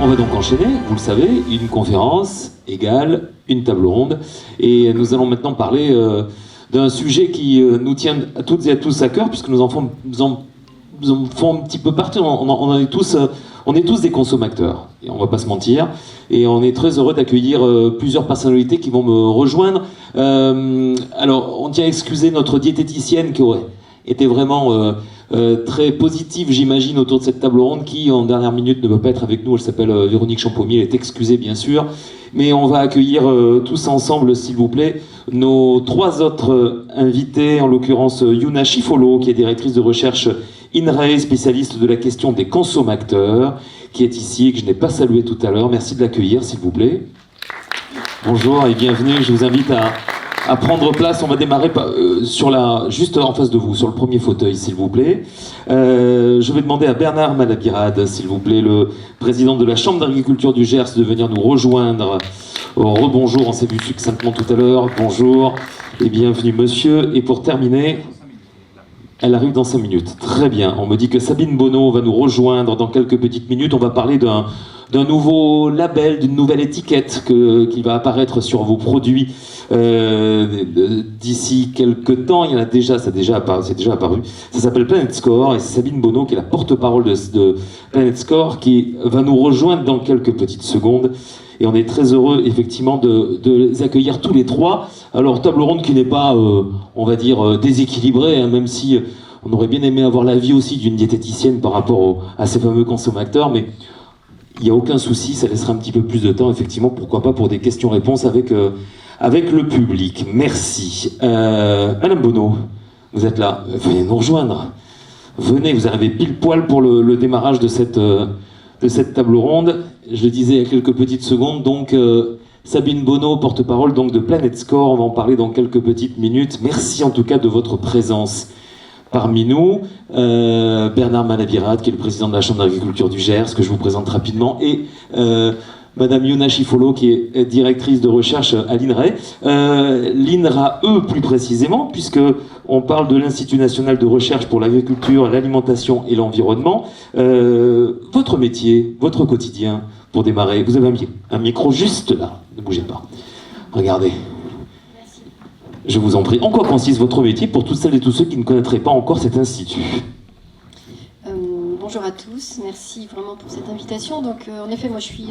On va donc enchaîner, vous le savez, une conférence égale une table ronde. Et nous allons maintenant parler d'un sujet qui nous tient à toutes et à tous à cœur, puisque nous en faisons un petit peu partie. On est tous des consommateurs, et on va pas se mentir. Et on est très heureux d'accueillir plusieurs personnalités qui vont me rejoindre. Alors, on tient à excuser notre diététicienne qui aurait été vraiment très positive, j'imagine, autour de cette table ronde, qui, en dernière minute, ne peut pas être avec nous. Elle s'appelle Véronique Champommier, elle est excusée, bien sûr. Mais on va accueillir tous ensemble, s'il vous plaît, nos trois autres invités, en l'occurrence Yuna Chifolo, qui est directrice de recherche INRAE, spécialiste de la question des consommateurs, qui est ici et que je n'ai pas salué tout à l'heure. Merci de l'accueillir, s'il vous plaît. Bonjour et bienvenue. Je vous invite à prendre place. On va démarrer juste en face de vous, sur le premier fauteuil, s'il vous plaît. Je vais demander à Bernard Malabirade, s'il vous plaît, le président de la Chambre d'agriculture du Gers, de venir nous rejoindre. Rebonjour, on s'est vu succinctement tout à l'heure. Bonjour et bienvenue, monsieur. Et pour terminer, elle arrive dans 5 minutes. Très bien. On me dit que Sabine Bonneau va nous rejoindre dans quelques petites minutes. On va parler d'un nouveau label, d'une nouvelle étiquette qui va apparaître sur vos produits d'ici quelques temps. Il y en a déjà, c'est déjà apparu. Ça s'appelle Planet Score et c'est Sabine Bonneau qui est la porte-parole de Planet Score qui va nous rejoindre dans quelques petites secondes. Et on est très heureux, effectivement, de les accueillir tous les trois. Alors, table ronde qui n'est pas, on va dire, déséquilibrée, hein, même si on aurait bien aimé avoir l'avis aussi d'une diététicienne par rapport à ces fameux consommateurs, mais il n'y a aucun souci, ça laissera un petit peu plus de temps, effectivement, pourquoi pas pour des questions-réponses avec le public. Merci. Madame Bonneau, vous êtes là, venez nous rejoindre. Venez, vous arrivez pile poil pour le démarrage de cette table ronde. Je le disais il y a quelques petites secondes, donc Sabine Bonneau, porte-parole donc de Planet Score, on va en parler dans quelques petites minutes. Merci en tout cas de votre présence parmi nous. Bernard Malabirade, qui est le président de la Chambre d'agriculture du Gers, que je vous présente rapidement, et Madame Yuna Chifolo, qui est directrice de recherche à l'INRAE. L'INRAE plus précisément, puisque on parle de l'Institut national de recherche pour l'agriculture, l'alimentation et l'environnement. Votre métier, votre quotidien, pour démarrer, vous avez un micro juste là, ne bougez pas. Regardez. Merci. Je vous en prie. En quoi consiste votre métier pour toutes celles et tous ceux qui ne connaîtraient pas encore cet institut ? Bonjour à tous, merci vraiment pour cette invitation. Donc, en effet, moi je suis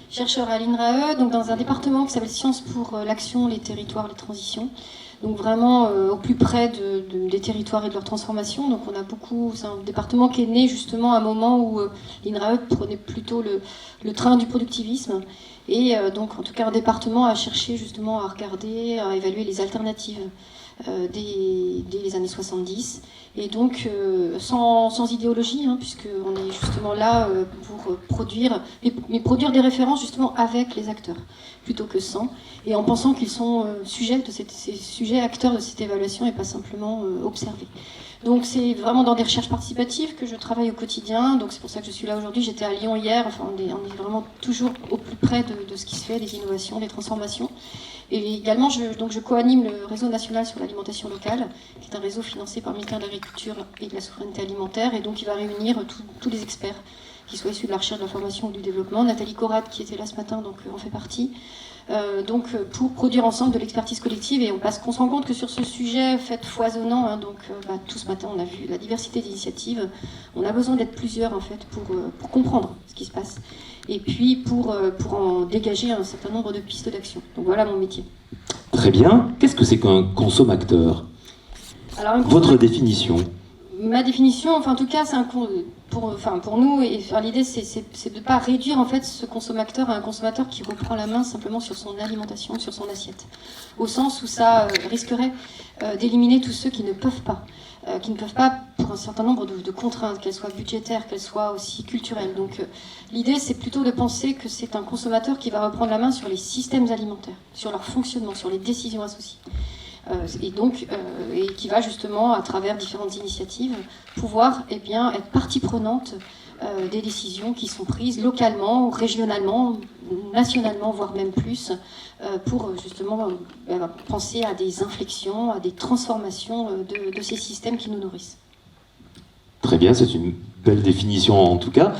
chercheur à l'INRAE, donc dans un département qui s'appelle Sciences pour l'action, les territoires, les transitions. Donc vraiment au plus près des territoires et de leur transformation. Donc c'est un département qui est né justement à un moment où l'INRAE prenait plutôt le train du productivisme. Et donc en tout cas un département à chercher justement à regarder, à évaluer les alternatives dès les années 70. Et donc sans idéologie, hein, puisqu'on est justement là pour produire, mais produire des références justement avec les acteurs, plutôt que sans, et en pensant qu'ils sont sujets acteurs de cette évaluation et pas simplement observés. Donc c'est vraiment dans des recherches participatives que je travaille au quotidien, donc c'est pour ça que je suis là aujourd'hui. J'étais à Lyon hier, enfin on est vraiment toujours au plus près de ce qui se fait, des innovations, des transformations. Et également, je co-anime le réseau national sur l'alimentation locale, qui est un réseau financé par le ministère de l'Agriculture et de la Souveraineté alimentaire, et donc il va réunir tous les experts, qu'ils soient issus de la recherche, de la formation ou du développement. Nathalie Corrad, qui était là ce matin, donc en fait partie. Pour produire ensemble de l'expertise collective, et on se rend compte que sur ce sujet fait foisonnant, hein, tout ce matin on a vu la diversité d'initiatives, on a besoin d'être plusieurs en fait pour comprendre ce qui se passe, et puis pour en dégager un certain nombre de pistes d'action. Donc voilà mon métier. Très bien. Qu'est-ce que c'est qu'un consommateur ? Votre définition ? Ma définition, enfin en tout cas, c'est pour nous, et l'idée c'est de ne pas réduire en fait ce consommateur à un consommateur qui reprend la main simplement sur son alimentation, sur son assiette, au sens où ça risquerait d'éliminer tous ceux qui ne peuvent pas pour un certain nombre de contraintes, qu'elles soient budgétaires, qu'elles soient aussi culturelles. Donc l'idée c'est plutôt de penser que c'est un consommateur qui va reprendre la main sur les systèmes alimentaires, sur leur fonctionnement, sur les décisions associées. Et qui va justement, à travers différentes initiatives, pouvoir être partie prenante des décisions qui sont prises localement, régionalement, nationalement, voire même plus, pour justement penser à des inflexions, à des transformations de ces systèmes qui nous nourrissent. Très bien, c'est une belle définition en tout cas.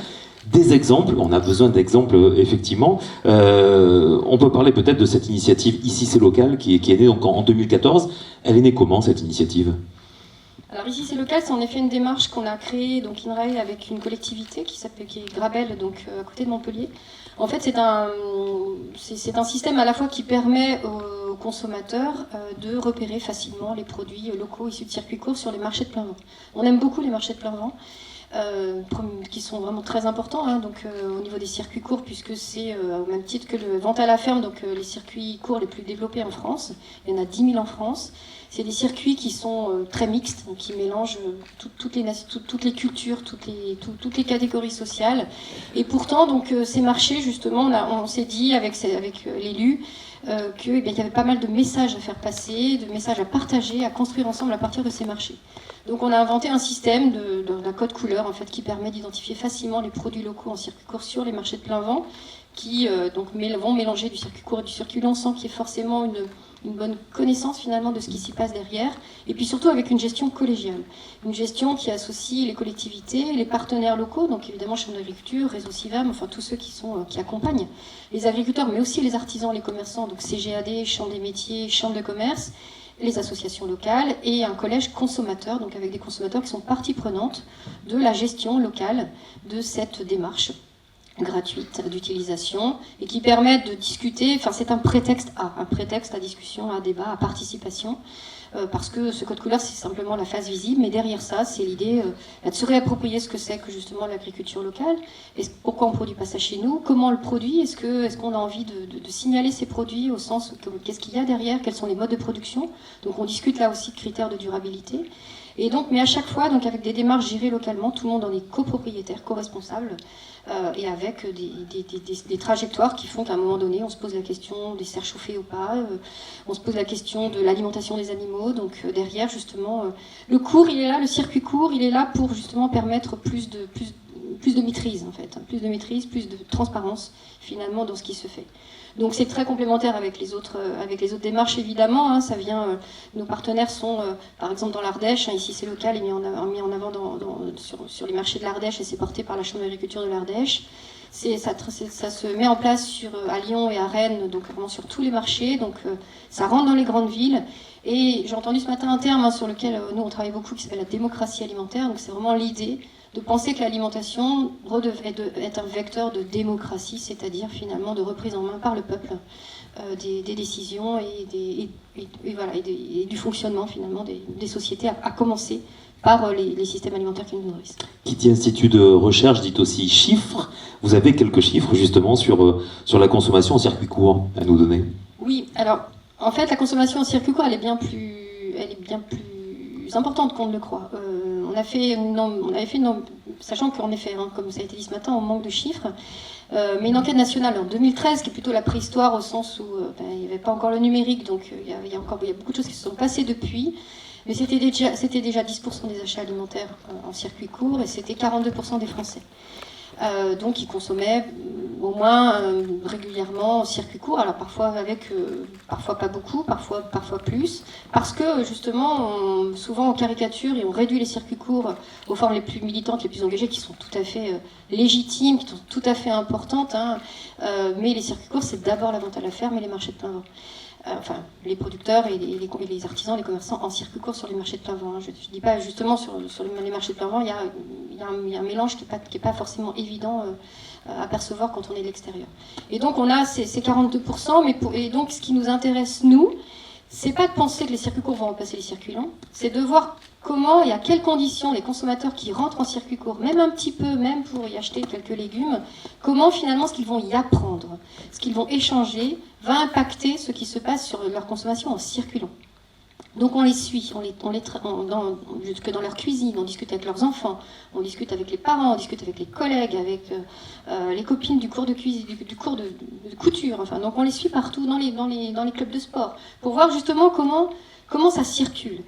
des exemples. On a besoin d'exemples, effectivement. On peut parler peut-être de cette initiative Ici c'est local, qui est née donc en 2014. Elle est née comment, cette initiative ? Alors Ici c'est local, c'est en effet une démarche qu'on a créée, donc INRAE, avec une collectivité qui est Grabel, donc à côté de Montpellier. En fait, c'est un système à la fois qui permet aux consommateurs de repérer facilement les produits locaux issus de circuits courts sur les marchés de plein vent. On aime beaucoup les marchés de plein vent, qui sont vraiment très importants, hein, donc, au niveau des circuits courts, puisque c'est au même titre que le vente à la ferme, donc les circuits courts les plus développés en France. Il y en a 10 000 en France. C'est des circuits qui sont très mixtes, donc qui mélangent toutes les cultures, toutes les catégories sociales. Et pourtant, donc, ces marchés, justement, on s'est dit avec l'élu qu'il y avait pas mal de messages à faire passer, de messages à partager, à construire ensemble à partir de ces marchés. Donc on a inventé un système d'un code couleur en fait, qui permet d'identifier facilement les produits locaux en circuit court sur les marchés de plein vent, qui vont mélanger du circuit court et du circuit long sans qu'il y ait forcément une bonne connaissance finalement de ce qui s'y passe derrière, et puis surtout avec une gestion collégiale. Une gestion qui associe les collectivités, les partenaires locaux, donc évidemment Chambre d'agriculture, Réseau CIVAM, enfin tous ceux qui accompagnent les agriculteurs, mais aussi les artisans, les commerçants, donc CGAD, Chambre des métiers, Chambre de commerce, les associations locales et un collège consommateur, donc avec des consommateurs qui sont partie prenante de la gestion locale de cette démarche gratuite d'utilisation et qui permettent de discuter, enfin c'est un prétexte à discussion, à débat, à participation, parce que ce code couleur c'est simplement la face visible, mais derrière ça c'est l'idée de se réapproprier ce que c'est que justement l'agriculture locale, pourquoi on ne produit pas ça chez nous, comment on le produit, est-ce qu'on a envie de signaler ces produits au sens qu'est-ce qu'il y a derrière, quels sont les modes de production, donc on discute là aussi de critères de durabilité. Et donc, mais à chaque fois, donc avec des démarches gérées localement, tout le monde en est copropriétaire, co-responsable, et avec des trajectoires qui font qu'à un moment donné, on se pose la question des serres chauffées ou pas, on se pose la question de l'alimentation des animaux. Donc derrière, justement, le court, il est là, le circuit court, il est là pour justement permettre plus de maîtrise, en fait, plus de maîtrise, plus de transparence, finalement, dans ce qui se fait. Donc c'est très complémentaire avec les autres démarches évidemment. Hein, ça vient, nos partenaires sont par exemple dans l'Ardèche. Hein, ici c'est local, est mis en avant sur les marchés de l'Ardèche et c'est porté par la Chambre d'agriculture de l'Ardèche. Ça se met en place à Lyon et à Rennes, donc vraiment sur tous les marchés. Donc ça rentre dans les grandes villes. Et j'ai entendu ce matin un terme sur lequel nous on travaille beaucoup qui s'appelle la démocratie alimentaire. Donc c'est vraiment l'idée de penser que l'alimentation est un vecteur de démocratie, c'est-à-dire finalement de reprise en main par le peuple des décisions et du fonctionnement finalement des sociétés, à commencer par les systèmes alimentaires qui nous nourrissent. Qui dit Institut de recherche dit aussi chiffres. Vous avez quelques chiffres justement sur la consommation en circuit court à nous donner? Oui, alors en fait la consommation en circuit court elle est bien plus importante qu'on ne le croit. On avait fait sachant qu'en effet, hein, comme ça a été dit ce matin, on manque de chiffres, mais une enquête nationale en 2013, qui est plutôt la préhistoire au sens où il n'y avait pas encore le numérique, donc il y a beaucoup de choses qui se sont passées depuis, mais c'était déjà 10% des achats alimentaires en circuit court, et c'était 42% des Français. Donc ils consommaient au moins régulièrement en circuit court, alors parfois parfois pas beaucoup, parfois plus, parce que justement souvent on caricature et on réduit les circuits courts aux formes les plus militantes, les plus engagées, qui sont tout à fait légitimes, qui sont tout à fait importantes, hein, mais les circuits courts c'est d'abord la vente à la ferme et les marchés de plein vent. Enfin, les producteurs et les artisans, les commerçants en circuit court sur les marchés de plein vent. Je ne dis pas justement sur les marchés de plein vent, il y a un mélange qui n'est pas forcément évident à percevoir quand on est de l'extérieur. Et donc on a ces 42%, et donc ce qui nous intéresse, nous, c'est pas de penser que les circuits courts vont remplacer les circuits longs, c'est de voir comment et à quelles conditions les consommateurs qui rentrent en circuit court, même un petit peu, même pour y acheter quelques légumes, comment finalement ce qu'ils vont y apprendre, ce qu'ils vont échanger, va impacter ce qui se passe sur leur consommation en circuit long. Donc on les suit, jusque dans leur cuisine, on discute avec leurs enfants, on discute avec les parents, on discute avec les collègues, avec les copines du cours de cuisine, du cours de couture. Enfin, donc on les suit partout dans les clubs de sport pour voir justement comment ça circule.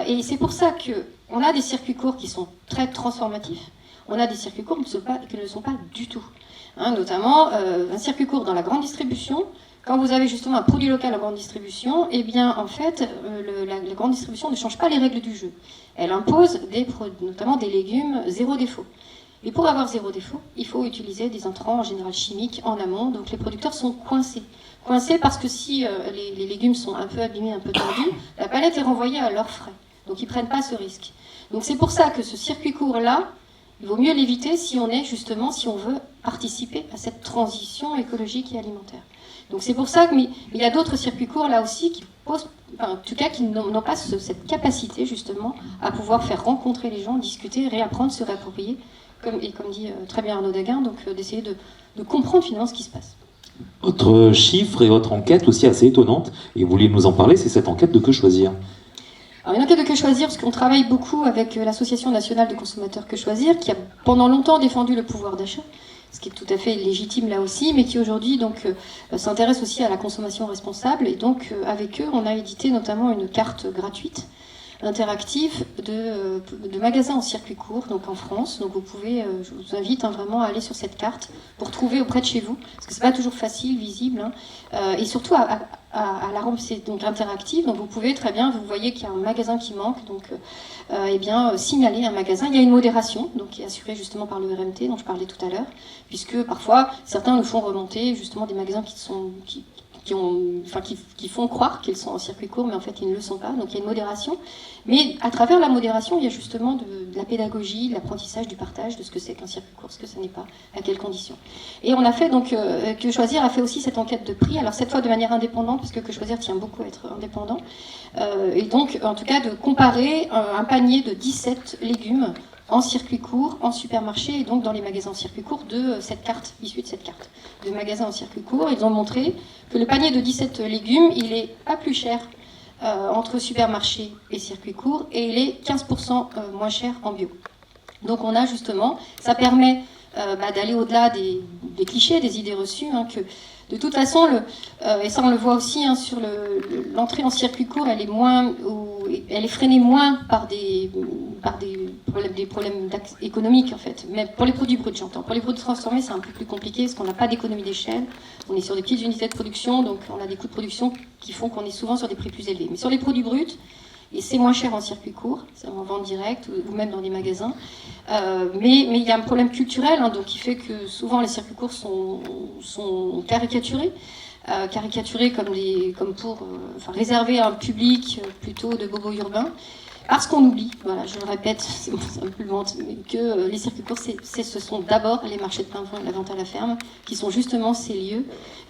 Et c'est pour ça qu'on a des circuits courts qui sont très transformatifs, on a des circuits courts qui ne le sont pas du tout. Hein, notamment un circuit court dans la grande distribution. Quand vous avez justement un produit local en grande distribution, eh bien en fait la grande distribution ne change pas les règles du jeu. Elle impose notamment des légumes zéro défaut. Mais pour avoir zéro défaut, il faut utiliser des intrants en général chimiques en amont, donc les producteurs sont coincés. Coincés parce que si les légumes sont un peu abîmés, un peu tendus, la palette est renvoyée à leurs frais. Donc ils ne prennent pas ce risque. Donc c'est pour ça que ce circuit court-là, il vaut mieux l'éviter si on veut participer à cette transition écologique et alimentaire. Donc c'est pour ça mais il y a d'autres circuits courts là aussi qui posent, en tout cas qui n'ont pas cette capacité justement à pouvoir faire rencontrer les gens, discuter, réapprendre, se réapproprier, comme dit très bien Arnaud Daguin, donc d'essayer de comprendre finalement ce qui se passe. Autre chiffre et autre enquête aussi assez étonnante, et vous vouliez nous en parler, c'est cette enquête de Que Choisir. Alors, une enquête de Que Choisir, parce qu'on travaille beaucoup avec l'Association nationale de consommateurs Que Choisir, qui a pendant longtemps défendu le pouvoir d'achat, ce qui est tout à fait légitime là aussi, mais qui aujourd'hui donc s'intéresse aussi à la consommation responsable. Et donc avec eux, on a édité notamment une carte gratuite interactif de magasins en circuit court, donc en France. Donc vous pouvez, je vous invite vraiment à aller sur cette carte pour trouver auprès de chez vous, parce que c'est pas toujours facile, visible, et surtout à la rampe, c'est donc interactif, donc vous pouvez très bien, vous voyez qu'il y a un magasin qui manque, donc signaler un magasin. Il y a une modération, donc qui est assurée justement par le RMT, dont je parlais tout à l'heure, puisque parfois certains nous font remonter justement des magasins qui font croire qu'ils sont en circuit court, mais en fait ils ne le sont pas, donc il y a une modération. Mais à travers la modération, il y a justement de la pédagogie, de l'apprentissage, du partage de ce que c'est qu'un circuit court, ce que ça n'est pas, à quelles conditions. Et on a fait donc, Que Choisir a fait aussi cette enquête de prix, alors cette fois de manière indépendante, parce que Que Choisir tient beaucoup à être indépendant, et donc en tout cas de comparer un panier de 17 légumes en circuit court, en supermarché, et donc dans les magasins en circuit court de cette carte, issue de cette carte de magasins en circuit court. Ils ont montré que le panier de 17 légumes, il est pas plus cher entre supermarché et circuit court, et il est 15% moins cher en bio. Donc on a justement, ça permet d'aller au-delà des clichés, des idées reçues, que de toute façon, et ça on le voit aussi sur l'entrée en circuit court, elle est freinée moins par des problèmes économiques en fait. Mais pour les produits bruts, j'entends. Pour les produits transformés, c'est un peu plus compliqué parce qu'on n'a pas d'économie d'échelle. On est sur des petites unités de production, donc on a des coûts de production qui font qu'on est souvent sur des prix plus élevés. Mais sur les produits bruts, et c'est moins cher en circuit court, c'est en vente directe ou même dans des magasins. Mais il y a un problème culturel, donc qui fait que souvent les circuits courts sont caricaturés. Comme pour réserver à un public plutôt de bobos urbains. Parce qu'on oublie, voilà, je le répète, c'est un peu lente, mais que les circuits courts, ce sont d'abord les marchés de pain et la vente à la ferme, qui sont justement ces lieux.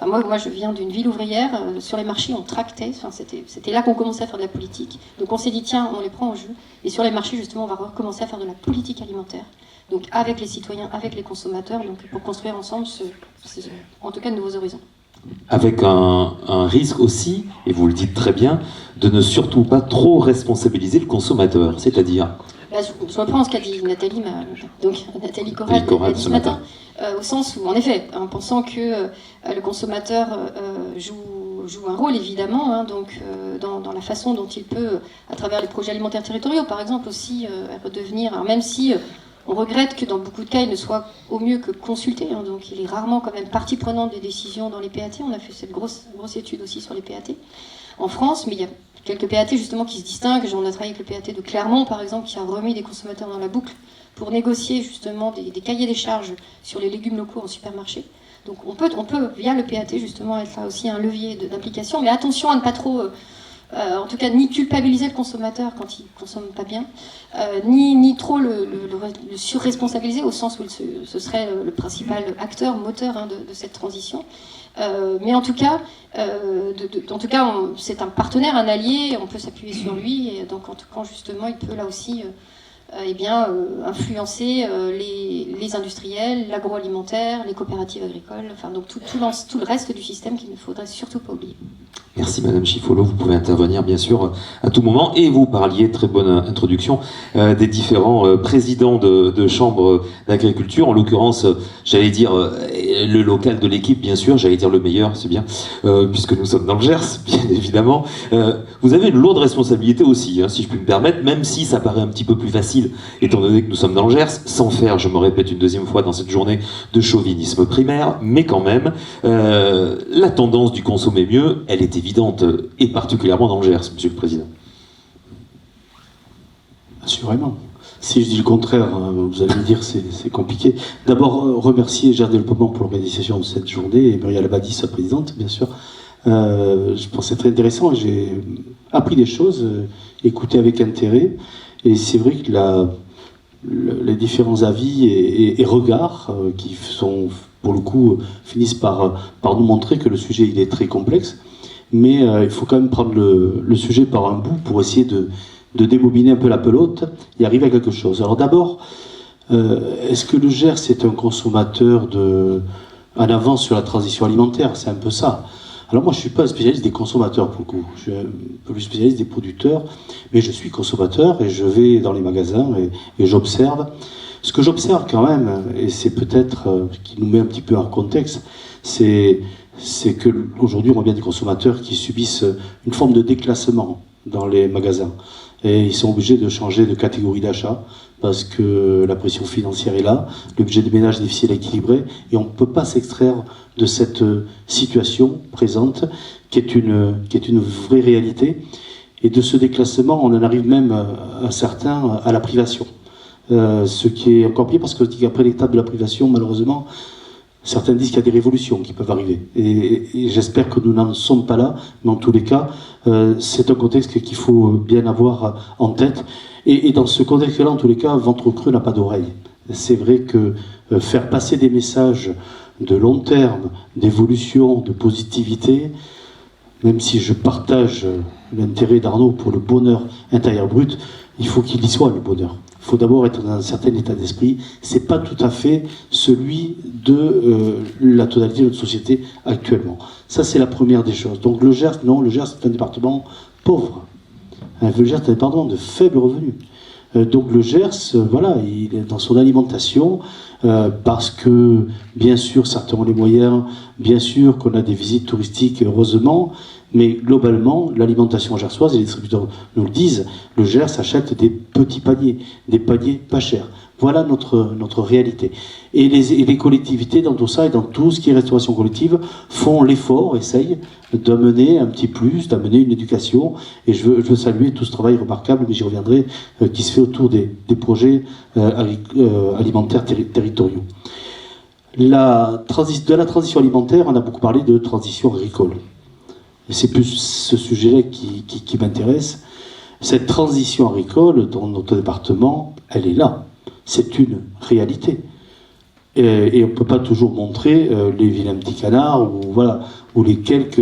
Moi, je viens d'une ville ouvrière, sur les marchés, on tractait, c'était là qu'on commençait à faire de la politique. Donc on s'est dit, tiens, on les prend en jeu. Et sur les marchés, justement, on va recommencer à faire de la politique alimentaire. Donc avec les citoyens, avec les consommateurs, donc pour construire ensemble, en tout cas, de nouveaux horizons. Avec un risque aussi, et vous le dites très bien, de ne surtout pas trop responsabiliser le consommateur, c'est-à-dire... Je reprends ce qu'a dit Nathalie Corrèze ce matin, au sens où, en effet, en pensant que le consommateur joue un rôle, évidemment, dans la façon dont il peut, à travers les projets alimentaires territoriaux, par exemple, aussi redevenir, même si... On regrette que dans beaucoup de cas, il ne soit au mieux que consulté, donc il est rarement quand même partie prenante des décisions dans les PAT. On a fait cette grosse étude aussi sur les PAT en France, mais il y a quelques PAT justement qui se distinguent. On a travaillé avec le PAT de Clermont, par exemple, qui a remis des consommateurs dans la boucle pour négocier justement des cahiers des charges sur les légumes locaux en supermarché. Donc on peut via le PAT justement être là aussi un levier d'implication, mais attention à ne pas trop... en tout cas, ni culpabiliser le consommateur quand il ne consomme pas bien, ni trop le surresponsabiliser au sens où ce serait le principal acteur, moteur de cette transition. Mais en tout cas, c'est un partenaire, un allié, on peut s'appuyer sur lui, et donc en tout cas, justement, il peut là aussi influencer les industriels, l'agroalimentaire, les coopératives agricoles, donc tout le reste du système qu'il ne faudrait surtout pas oublier. Merci Madame Chiffolo, vous pouvez intervenir bien sûr à tout moment, et vous parliez, très bonne introduction, des différents présidents de chambres d'agriculture, en l'occurrence, j'allais dire le local de l'équipe, bien sûr, j'allais dire le meilleur, c'est bien, puisque nous sommes dans le Gers, bien évidemment. Vous avez une lourde responsabilité aussi, si je puis me permettre, même si ça paraît un petit peu plus facile, étant donné que nous sommes dans le Gers, sans faire, je me répète une deuxième fois dans cette journée, de chauvinisme primaire, mais quand même, la tendance du consommer mieux, elle est évidente, et particulièrement dans le Gers, Monsieur le Président. Assurément. Si je dis le contraire, vous allez me dire c'est compliqué. D'abord, remercier Gère Développement pour l'organisation de cette journée et Muriel Abadi, sa présidente, bien sûr. Je pense que c'est très intéressant et j'ai appris des choses, écouté avec intérêt. Et c'est vrai que les différents avis et regards qui sont, pour le coup, finissent par nous montrer que le sujet il est très complexe. Mais il faut quand même prendre le sujet par un bout pour essayer de débobiner un peu la pelote et arriver à quelque chose. Alors d'abord, est-ce que le Gers est un consommateur en avance sur la transition alimentaire? C'est un peu ça. Alors moi je ne suis pas un spécialiste des consommateurs pour le coup, je suis un peu plus spécialiste des producteurs, mais je suis consommateur et je vais dans les magasins et j'observe. Ce que j'observe quand même, et c'est peut-être qui nous met un petit peu en contexte, c'est qu'aujourd'hui on voit bien des consommateurs qui subissent une forme de déclassement dans les magasins. Et ils sont obligés de changer de catégorie d'achat parce que la pression financière est là, le budget de ménage est difficile à équilibrer et on ne peut pas s'extraire de cette situation présente qui est une vraie réalité. Et de ce déclassement, on en arrive même à certains à la privation. Ce qui est encore pire parce qu'après l'étape de la privation, malheureusement, certains disent qu'il y a des révolutions qui peuvent arriver. Et j'espère que nous n'en sommes pas là, mais en tous les cas, c'est un contexte qu'il faut bien avoir en tête. Et dans ce contexte-là, en tous les cas, ventre creux n'a pas d'oreille. C'est vrai que faire passer des messages de long terme, d'évolution, de positivité, même si je partage l'intérêt d'Arnaud pour le bonheur intérieur brut, il faut qu'il y soit le bonheur. Il faut d'abord être dans un certain état d'esprit. C'est pas tout à fait celui de la totalité de notre société actuellement. Ça, c'est la première des choses. Donc le Gers, non, le Gers, c'est un département pauvre. Le Gers est un département de faible revenu. Donc le Gers, voilà, il est dans son alimentation, parce que, bien sûr, certains ont les moyens, bien sûr qu'on a des visites touristiques, heureusement, mais globalement, l'alimentation gersoise, et les distributeurs nous le disent, le Gers achète des petits paniers, des paniers pas chers. Voilà notre réalité. Et les collectivités, dans tout ça et dans tout ce qui est restauration collective, font l'effort, essayent d'amener un petit plus, d'amener une éducation. Et je veux saluer tout ce travail remarquable, mais j'y reviendrai, qui se fait autour des projets alimentaires territoriaux. De la transition alimentaire, on a beaucoup parlé de transition agricole. Et c'est plus ce sujet-là qui m'intéresse. Cette transition agricole dans notre département, elle est là. C'est une réalité. Et on ne peut pas toujours montrer les vilains petits canards ou les quelques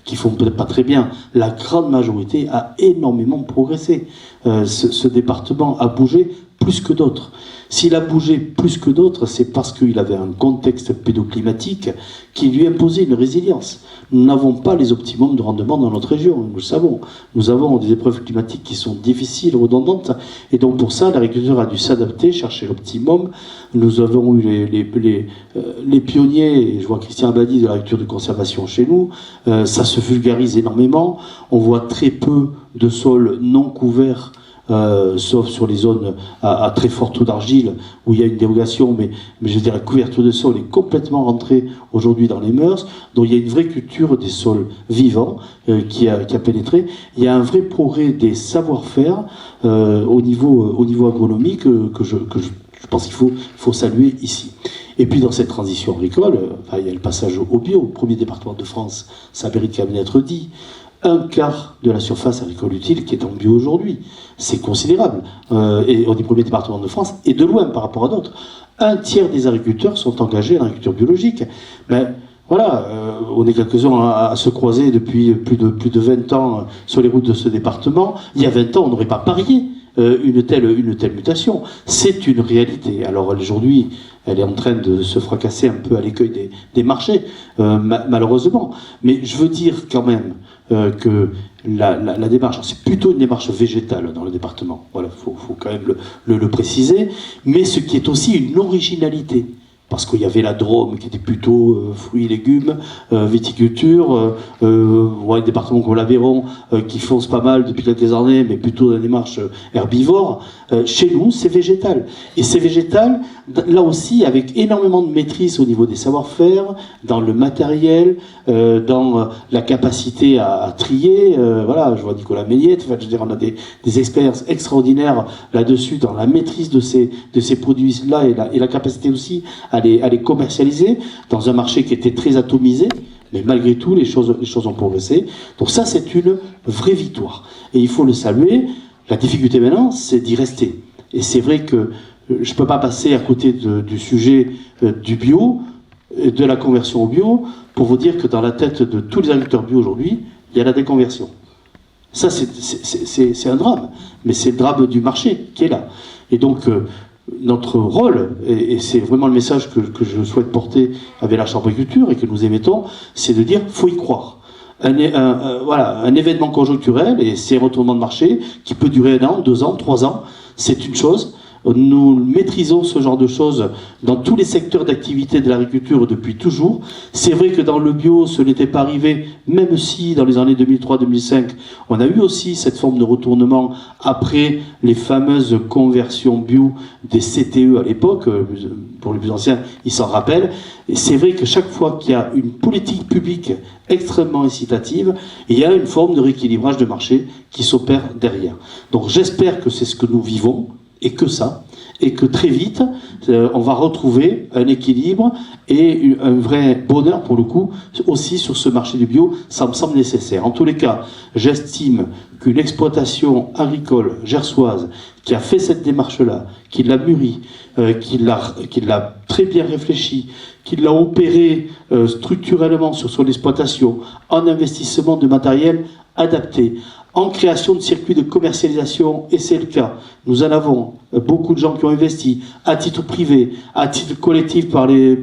qui font peut-être pas très bien. La grande majorité a énormément progressé. Ce département a bougé plus que d'autres. S'il a bougé plus que d'autres, c'est parce qu'il avait un contexte pédoclimatique qui lui imposait une résilience. Nous n'avons pas les optimums de rendement dans notre région, nous le savons. Nous avons des épreuves climatiques qui sont difficiles, redondantes, et donc pour ça, l'agriculteur a dû s'adapter, chercher l'optimum. Nous avons eu les pionniers, et je vois Christian Abadi de l'agriculture de conservation chez nous, ça se vulgarise énormément, on voit très peu de sols non couverts, sauf sur les zones à très fort taux d'argile où il y a une dérogation, mais je veux dire la couverture de sol est complètement rentrée aujourd'hui dans les mœurs, donc il y a une vraie culture des sols vivants qui a pénétré. Il y a un vrai progrès des savoir-faire au niveau agronomique que je pense qu'il faut saluer ici. Et puis dans cette transition agricole, il y a le passage au bio, premier département de France, ça mérite quand même d'être dit. Un quart de la surface agricole utile qui est en bio aujourd'hui. C'est considérable. Et on est premier département de France, et de loin par rapport à d'autres. Un tiers des agriculteurs sont engagés en agriculture biologique. Mais voilà, on est quelques-uns à se croiser depuis plus de 20 ans sur les routes de ce département. Il y a 20 ans, on n'aurait pas parié une telle mutation. C'est une réalité. Alors aujourd'hui, elle est en train de se fracasser un peu à l'écueil des marchés, malheureusement. Mais je veux dire quand même que la démarche, c'est plutôt une démarche végétale dans le département. Voilà, faut quand même le préciser. Mais ce qui est aussi une originalité. Parce qu'il y avait la Drôme qui était plutôt fruits et légumes, viticulture, un département comme l'Aveyron qui fonce pas mal depuis quelques années, mais plutôt dans la démarche herbivore. Chez nous, c'est végétal. Et c'est végétal là aussi avec énormément de maîtrise au niveau des savoir-faire, dans le matériel, dans la capacité à trier. Voilà, je vois Nicolas Méliette, enfin, je veux dire, on a des experts extraordinaires là-dessus, dans la maîtrise de ces produits-là et la capacité aussi à les commercialiser dans un marché qui était très atomisé. Mais malgré tout, les choses ont progressé. Donc ça, c'est une vraie victoire. Et il faut le saluer. La difficulté maintenant, c'est d'y rester. Et c'est vrai que je ne peux pas passer à côté du sujet du bio, de la conversion au bio, pour vous dire que dans la tête de tous les agriculteurs bio aujourd'hui, il y a la déconversion. Ça, c'est un drame. Mais c'est le drame du marché qui est là. Et donc, notre rôle, et c'est vraiment le message que je souhaite porter avec la Chambre d'agriculture et que nous émettons, c'est de dire faut y croire. Un événement conjoncturel, et c'est un retournement de marché qui peut durer 1 an, 2 ans, 3 ans, c'est une chose. Nous maîtrisons ce genre de choses dans tous les secteurs d'activité de l'agriculture depuis toujours. C'est vrai que dans le bio, ce n'était pas arrivé, même si dans les années 2003-2005, on a eu aussi cette forme de retournement après les fameuses conversions bio des CTE à l'époque. Pour les plus anciens, ils s'en rappellent. Et c'est vrai que chaque fois qu'il y a une politique publique extrêmement incitative, il y a une forme de rééquilibrage de marché qui s'opère derrière. Donc j'espère que c'est ce que nous vivons, et que très vite, on va retrouver un équilibre et un vrai bonheur, pour le coup, aussi sur ce marché du bio. Ça me semble nécessaire. En tous les cas, j'estime qu'une exploitation agricole gersoise qui a fait cette démarche-là, qui l'a mûrie, qui l'a très bien réfléchi, qui l'a opéré structurellement sur son exploitation, en investissement de matériel adapté, en création de circuits de commercialisation, et c'est le cas. Nous en avons beaucoup de gens qui ont investi à titre privé, à titre collectif par les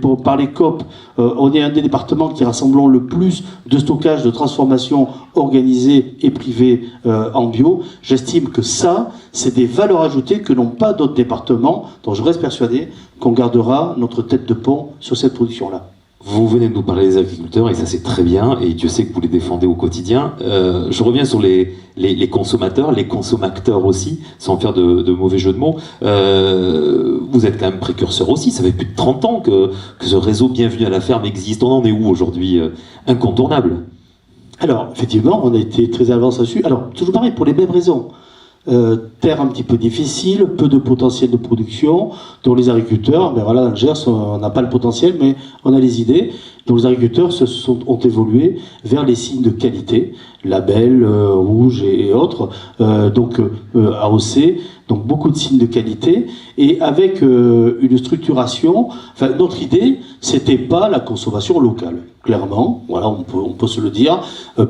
COP. On est un des départements qui rassemblons le plus de stockage, de transformation organisée et privée en bio. J'estime que ça, c'est des valeurs ajoutées que n'ont pas d'autres départements, dont je reste persuadé qu'on gardera notre tête de pont sur cette production-là. Vous venez de nous parler des agriculteurs, et ça c'est très bien, et Dieu sait que vous les défendez au quotidien. Je reviens sur les consommateurs, les consommateurs aussi, sans faire de mauvais jeu de mots. Vous êtes quand même précurseur aussi, ça fait plus de 30 ans que ce réseau Bienvenue à la ferme existe. On en est où aujourd'hui? Incontournable. Alors, effectivement, on a été très avancé là-dessus. Alors, toujours pareil, pour les mêmes raisons. Terre un petit peu difficile, peu de potentiel de production, dont les agriculteurs, ben voilà, dans le Gers, on n'a pas le potentiel, mais on a les idées. Donc les agriculteurs ont évolué vers les signes de qualité, label, rouge et autres, donc AOC, donc beaucoup de signes de qualité, et avec une structuration. Enfin, notre idée, c'était pas la consommation locale, clairement. Voilà, on peut se le dire.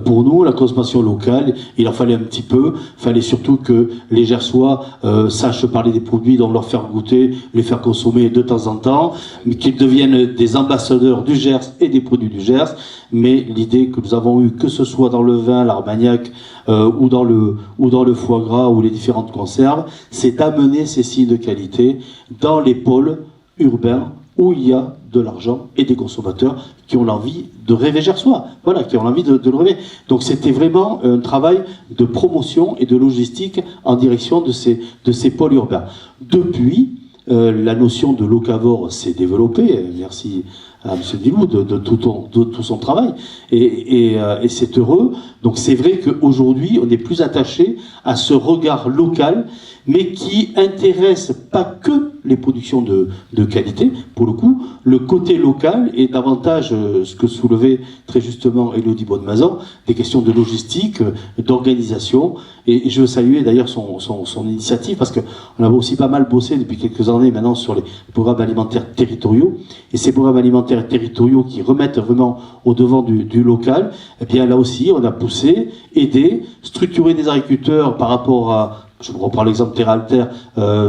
Pour nous, la consommation locale, il en fallait un petit peu. Il fallait surtout que les Gersois sachent parler des produits, donc leur faire goûter, les faire consommer de temps en temps, mais qu'ils deviennent des ambassadeurs du Gers et des produits du Gers. Mais l'idée que nous avons eue, que ce soit dans le vin, l'armagnac, ou dans le foie gras ou les différentes conserves, c'est d'amener ces signes de qualité dans les pôles urbains où il y a de l'argent et des consommateurs qui ont l'envie de rêver gersois, voilà, qui ont envie de le rêver. Donc c'était vraiment un travail de promotion et de logistique en direction de ces pôles urbains. Depuis, la notion de locavore s'est développée, merci à M. Dilou de tout son travail, et c'est heureux. Donc c'est vrai qu'aujourd'hui, on est plus attaché à ce regard local, mais qui intéresse pas que les productions de qualité. Pour le coup, le côté local est davantage ce que soulevait très justement Élodie Bonnemazan, des questions de logistique, d'organisation, et je veux saluer d'ailleurs son initiative, parce qu'on a aussi pas mal bossé depuis quelques années maintenant sur les programmes alimentaires territoriaux, et ces programmes alimentaires territoriaux qui remettent vraiment au devant du local, eh bien là aussi on a poussé, aidé, structuré des agriculteurs par rapport à, je reprends l'exemple Terre Alter,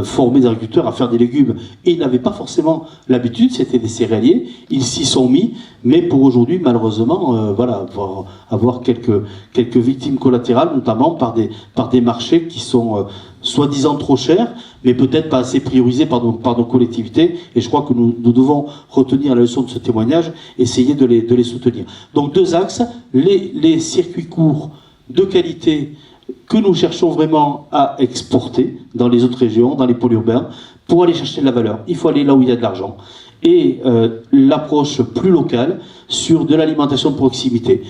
former des agriculteurs à faire des légumes, et ils n'avaient pas forcément l'habitude, c'était des céréaliers, ils s'y sont mis, mais pour aujourd'hui, malheureusement, voilà, avoir quelques victimes collatérales, notamment par des marchés qui sont soi-disant trop chers, mais peut-être pas assez priorisés par nos collectivités, et je crois que nous devons retenir la leçon de ce témoignage, essayer de les soutenir. Donc 2 axes, les circuits courts de qualité, que nous cherchons vraiment à exporter dans les autres régions, dans les pôles urbains, pour aller chercher de la valeur, il faut aller là où il y a de l'argent. Et l'approche plus locale sur de l'alimentation de proximité,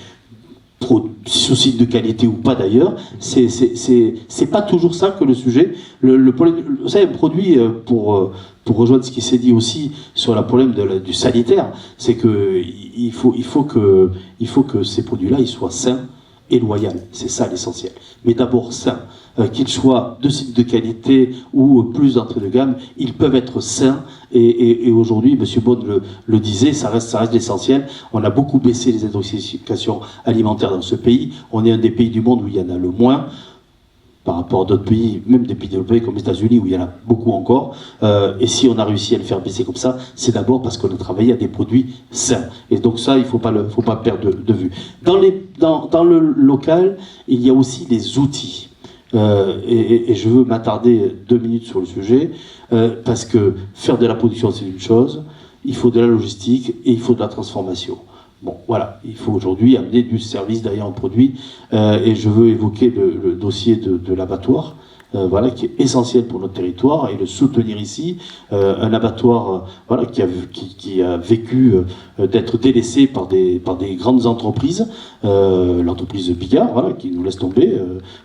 souci de qualité ou pas d'ailleurs, c'est pas toujours ça que le sujet. Vous savez, un produit, pour rejoindre ce qui s'est dit aussi sur le problème du sanitaire, c'est que il faut que ces produits-là ils soient sains et loyaux. C'est ça l'essentiel. Mais d'abord sains. Qu'ils soient de sites de qualité ou plus d'entrée de gamme, ils peuvent être sains. Et aujourd'hui, M. Beaune le disait, ça reste l'essentiel. On a beaucoup baissé les intoxications alimentaires dans ce pays. On est un des pays du monde où il y en a le moins, par rapport à d'autres pays, même des pays développés comme les États-Unis, où il y en a beaucoup encore. Et si on a réussi à le faire baisser comme ça, c'est d'abord parce qu'on a travaillé à des produits sains. Et donc ça, il ne faut pas perdre de vue. Dans le local, il y a aussi les outils. Et je veux m'attarder 2 minutes sur le sujet, parce que faire de la production, c'est une chose, il faut de la logistique et il faut de la transformation. Bon, voilà, il faut aujourd'hui amener du service derrière un produit, et je veux évoquer le dossier de l'abattoir, voilà, qui est essentiel pour notre territoire, et le soutenir ici, un abattoir voilà, qui a vécu d'être délaissé par des grandes entreprises, l'entreprise Bigard, voilà, qui nous laisse tomber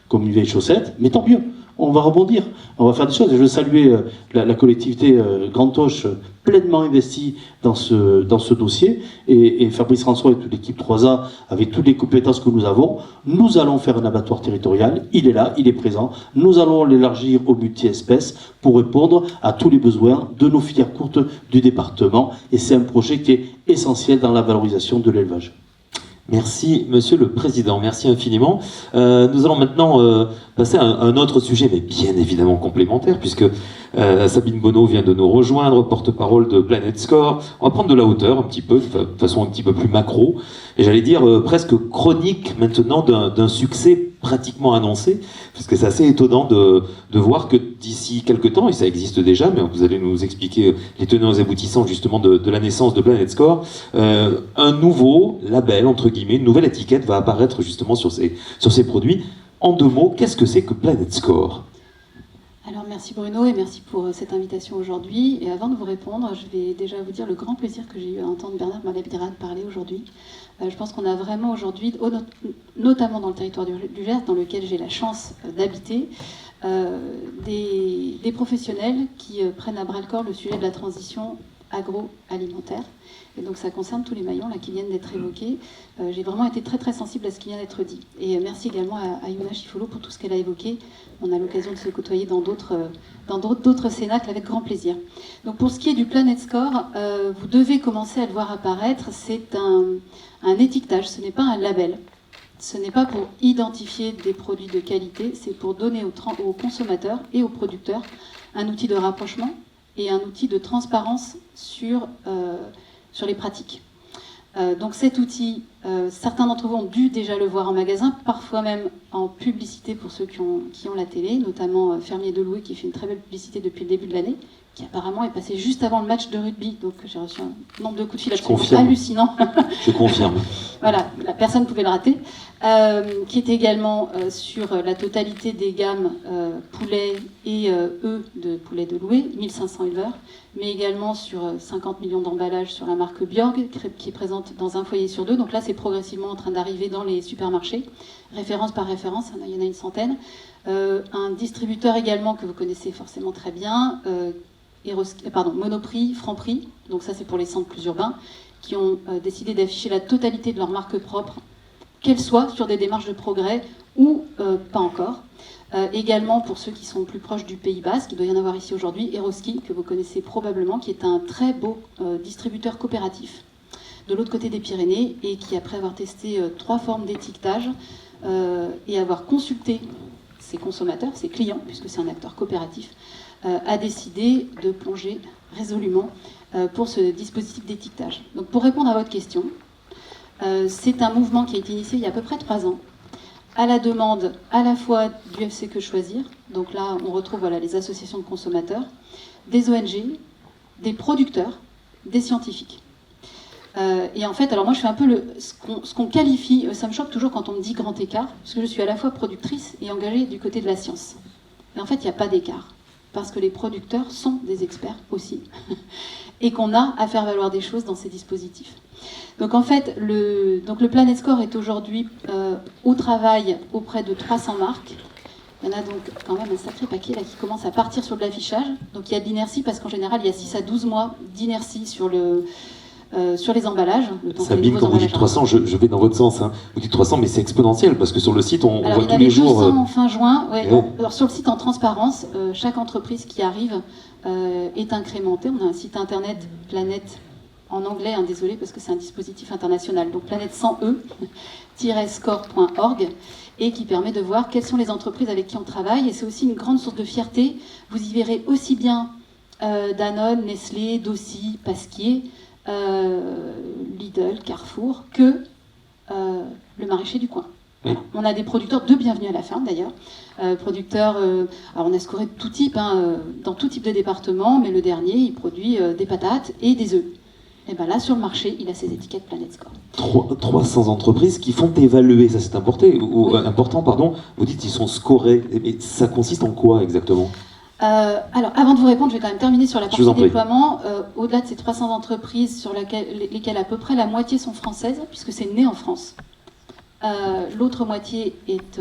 comme une vieille chaussette, mais tant mieux. On va rebondir, on va faire des choses. Et je veux saluer la collectivité Grand Auch, pleinement investie dans ce dossier, et Fabrice François et toute l'équipe 3A, avec toutes les compétences que nous avons, nous allons faire un abattoir territorial. Il est là, il est présent. Nous allons l'élargir aux multi-espèces pour répondre à tous les besoins de nos filières courtes du département. Et c'est un projet qui est essentiel dans la valorisation de l'élevage. Merci, Monsieur le Président. Merci infiniment. Nous allons maintenant passer à un autre sujet, mais bien évidemment complémentaire, puisque Sabine Bonneau vient de nous rejoindre, porte-parole de Planet Score. On va prendre de la hauteur un petit peu, de façon un petit peu plus macro, et j'allais dire presque chronique maintenant d'un succès pratiquement annoncé, parce que c'est assez étonnant de voir que d'ici quelques temps, et ça existe déjà, mais vous allez nous expliquer les tenants et aboutissants justement de la naissance de Planet Score, un nouveau label, entre guillemets, une nouvelle étiquette va apparaître justement sur ces produits. En 2 mots, qu'est-ce que c'est que Planet Score ? Alors merci Bruno et merci pour cette invitation aujourd'hui. Et avant de vous répondre, je vais déjà vous dire le grand plaisir que j'ai eu à entendre Bernard Malabdirad parler aujourd'hui. Je pense qu'on a vraiment aujourd'hui, notamment dans le territoire du Gers, dans lequel j'ai la chance d'habiter, des professionnels qui prennent à bras-le-corps le sujet de la transition agroalimentaire. Et donc ça concerne tous les maillons là, qui viennent d'être évoqués. J'ai vraiment été très très sensible à ce qui vient d'être dit. Et merci également à Yuna Chifolo pour tout ce qu'elle a évoqué. On a l'occasion de se côtoyer dans d'autres cénacles avec grand plaisir. Donc pour ce qui est du Planet Score, vous devez commencer à le voir apparaître. C'est un étiquetage, ce n'est pas un label. Ce n'est pas pour identifier des produits de qualité, c'est pour donner aux consommateurs et aux producteurs un outil de rapprochement et un outil de transparence sur les pratiques. Donc cet outil, certains d'entre vous ont dû déjà le voir en magasin, parfois même en publicité pour ceux qui ont la télé, notamment Fermier de Loué qui fait une très belle publicité depuis le début de l'année, qui apparemment est passé juste avant le match de rugby, donc j'ai reçu un nombre de coups de fil absolument hallucinant. Je confirme. Voilà, personne ne pouvait le rater. Qui est également sur la totalité des gammes poulet et œufs de poulet de Loué, 1500 éleveurs, mais également sur 50 millions d'emballages sur la marque Bjorg, qui est présente dans un foyer sur 2. Donc là, c'est progressivement en train d'arriver dans les supermarchés, référence par référence, il y en a une centaine. Un distributeur également que vous connaissez forcément très bien, Monoprix, Franprix, donc ça c'est pour les centres plus urbains, qui ont décidé d'afficher la totalité de leur marque propre, qu'elle soit sur des démarches de progrès ou pas encore. Également pour ceux qui sont plus proches du Pays Basque, il doit y en avoir ici aujourd'hui, Eroski, que vous connaissez probablement, qui est un très beau distributeur coopératif de l'autre côté des Pyrénées et qui, après avoir testé 3 formes d'étiquetage et avoir consulté ses consommateurs, ses clients, puisque c'est un acteur coopératif, a décidé de plonger résolument pour ce dispositif d'étiquetage. Donc pour répondre à votre question, c'est un mouvement qui a été initié il y a à peu près 3 ans, à la demande à la fois du FC Que Choisir, donc là on retrouve les associations de consommateurs, des ONG, des producteurs, des scientifiques. Et en fait, alors moi je fais un peu ce qu'on qualifie, ça me choque toujours quand on me dit grand écart, parce que je suis à la fois productrice et engagée du côté de la science. Mais en fait, il n'y a pas d'écart. parce que les producteurs sont des experts aussi, et qu'on a à faire valoir des choses dans ces dispositifs. Donc en fait, le Planet Score est aujourd'hui au travail auprès de 300 marques. Il y en a donc quand même un sacré paquet là, qui commence à partir sur de l'affichage. Donc il y a de l'inertie parce qu'en général, il y a 6 à 12 mois d'inertie sur les emballages. Sabine, quand vous dites 300, je vais dans votre sens. Hein. Vous dites 300, mais c'est exponentiel parce que sur le site, on Alors, voit tous les jours. Il y en avait 200 en fin juin. Ouais, ouais. Alors sur le site en transparence, chaque entreprise qui arrive est incrémentée. On a un site internet Planète en anglais, hein, désolé parce que c'est un dispositif international. Donc planète sans e-score.org et qui permet de voir quelles sont les entreprises avec qui on travaille. Et c'est aussi une grande source de fierté. Vous y verrez aussi bien Danone, Nestlé, Dossi, Pasquier, Lidl, Carrefour, que le maraîcher du coin. Oui. On a des producteurs de Bienvenue à la ferme d'ailleurs. Producteurs, alors on a scoré de tout type, hein, dans tout type de département, mais le dernier, il produit des patates et des œufs. Et bien là, sur le marché, il a ses étiquettes Planet Score. 300 entreprises qui font évaluer, ça c'est important, pardon. Vous dites qu'ils sont scorés, mais ça consiste en quoi exactement ? Alors, avant de vous répondre, je vais quand même terminer sur la Je vous en partie prie. déploiement. Au-delà de ces 300 entreprises sur lesquelles à peu près la moitié sont françaises, puisque c'est né en France. L'autre moitié est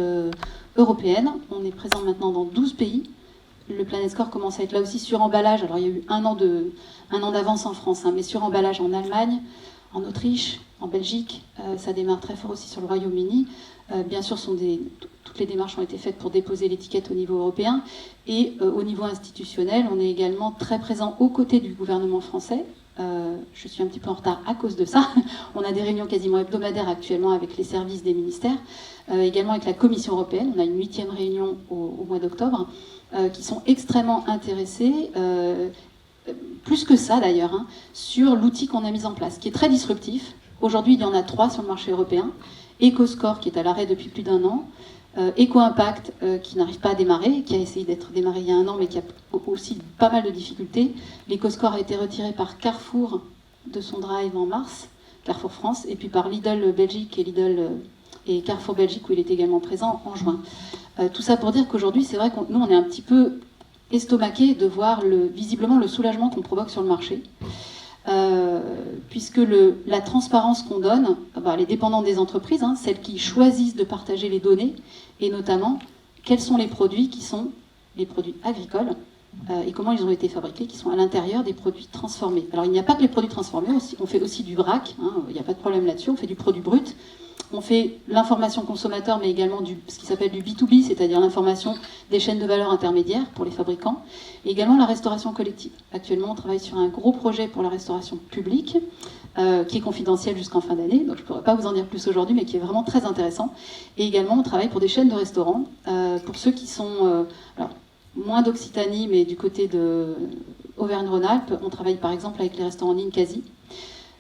européenne. On est présent maintenant dans 12 pays. Le Planet Score commence à être là aussi sur emballage. Alors, il y a eu un an d'avance en France, hein, mais sur emballage en Allemagne, en Autriche, en Belgique. Ça démarre très fort aussi sur le Royaume-Uni. Bien sûr, toutes les démarches ont été faites pour déposer l'étiquette au niveau européen. Et au niveau institutionnel, on est également très présent aux côtés du gouvernement français. Je suis un petit peu en retard à cause de ça. On a des réunions quasiment hebdomadaires actuellement avec les services des ministères, également avec la Commission européenne. On a une 8e réunion au mois d'octobre, qui sont extrêmement intéressés, plus que ça d'ailleurs, hein, sur l'outil qu'on a mis en place, qui est très disruptif. Aujourd'hui, il y en a 3 sur le marché européen. EcoScore, qui est à l'arrêt depuis plus d'1 an. EcoImpact, qui n'arrive pas à démarrer, qui a essayé d'être démarré il y a 1 an, mais qui a aussi pas mal de difficultés. L'EcoScore a été retiré par Carrefour de son drive en mars, Carrefour France, et puis par Lidl Belgique et Carrefour Belgique, où il est également présent en juin. Tout ça pour dire qu'aujourd'hui, c'est vrai que nous, on est un petit peu estomaqués de voir visiblement le soulagement qu'on provoque sur le marché. Puisque la transparence qu'on donne, elle est dépendante des entreprises, hein, celles qui choisissent de partager les données, et notamment quels sont les produits qui sont les produits agricoles et comment ils ont été fabriqués, qui sont à l'intérieur des produits transformés. Alors il n'y a pas que les produits transformés, on fait aussi du vrac, hein, il n'y a pas de problème là-dessus, on fait du produit brut. On fait l'information consommateur, mais également ce qui s'appelle du B2B, c'est-à-dire l'information des chaînes de valeur intermédiaires pour les fabricants, et également la restauration collective. Actuellement, on travaille sur un gros projet pour la restauration publique, qui est confidentiel jusqu'en fin d'année, donc je ne pourrais pas vous en dire plus aujourd'hui, mais qui est vraiment très intéressant. Et également, on travaille pour des chaînes de restaurants, pour ceux qui sont moins d'Occitanie, mais du côté de Auvergne-Rhône-Alpes. On travaille par exemple avec les restaurants Ninkasi.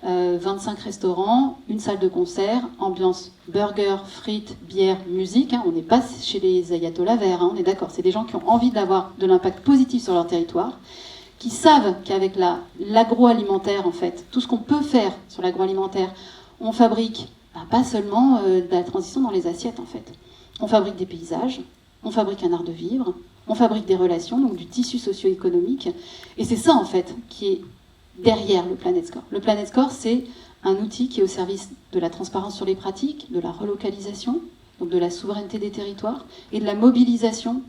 25 restaurants, une salle de concert, ambiance burger, frites, bière, musique. Hein. On n'est pas chez les ayatollahs verts, hein, on est d'accord. C'est des gens qui ont envie d'avoir de l'impact positif sur leur territoire, qui savent qu'avec l'agroalimentaire, en fait, tout ce qu'on peut faire sur l'agroalimentaire, on fabrique pas seulement de la transition dans les assiettes, en fait. On fabrique des paysages, on fabrique un art de vivre, on fabrique des relations, donc du tissu socio-économique. Et c'est ça, en fait, qui est derrière le Planet Score. Le Planet Score, c'est un outil qui est au service de la transparence sur les pratiques, de la relocalisation, donc de la souveraineté des territoires, et de la mobilisation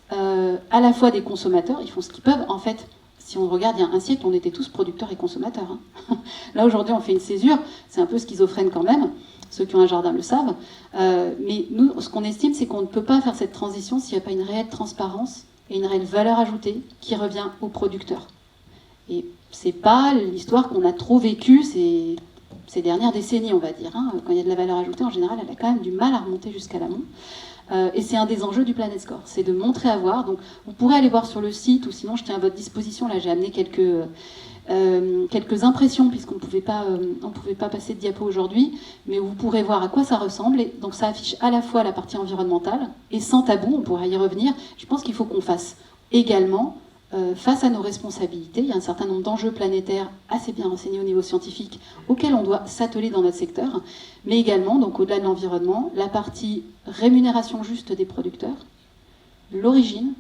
à la fois des consommateurs. Ils font ce qu'ils peuvent. En fait, si on regarde, il y a un siècle, on était tous producteurs et consommateurs. Hein. Là, aujourd'hui, on fait une césure. C'est un peu schizophrène quand même. Ceux qui ont un jardin le savent. Mais nous, ce qu'on estime, c'est qu'on ne peut pas faire cette transition s'il n'y a pas une réelle transparence et une réelle valeur ajoutée qui revient aux producteurs. Et c'est pas l'histoire qu'on a trop vécue ces dernières décennies, on va dire. Hein. Quand il y a de la valeur ajoutée, en général, elle a quand même du mal à remonter jusqu'à l'amont. Et c'est un des enjeux du Planet Score, c'est de montrer à voir. Donc, vous pourrez aller voir sur le site, ou sinon je tiens à votre disposition. Là, j'ai amené quelques impressions, puisqu'on ne pouvait pas passer de diapo aujourd'hui, mais vous pourrez voir à quoi ça ressemble. Et donc, ça affiche à la fois la partie environnementale, et sans tabou, on pourra y revenir. Je pense qu'il faut qu'on fasse également face à nos responsabilités. Il y a un certain nombre d'enjeux planétaires assez bien renseignés au niveau scientifique auxquels on doit s'atteler dans notre secteur, mais également, donc au-delà de l'environnement, la partie rémunération juste des producteurs, l'origine,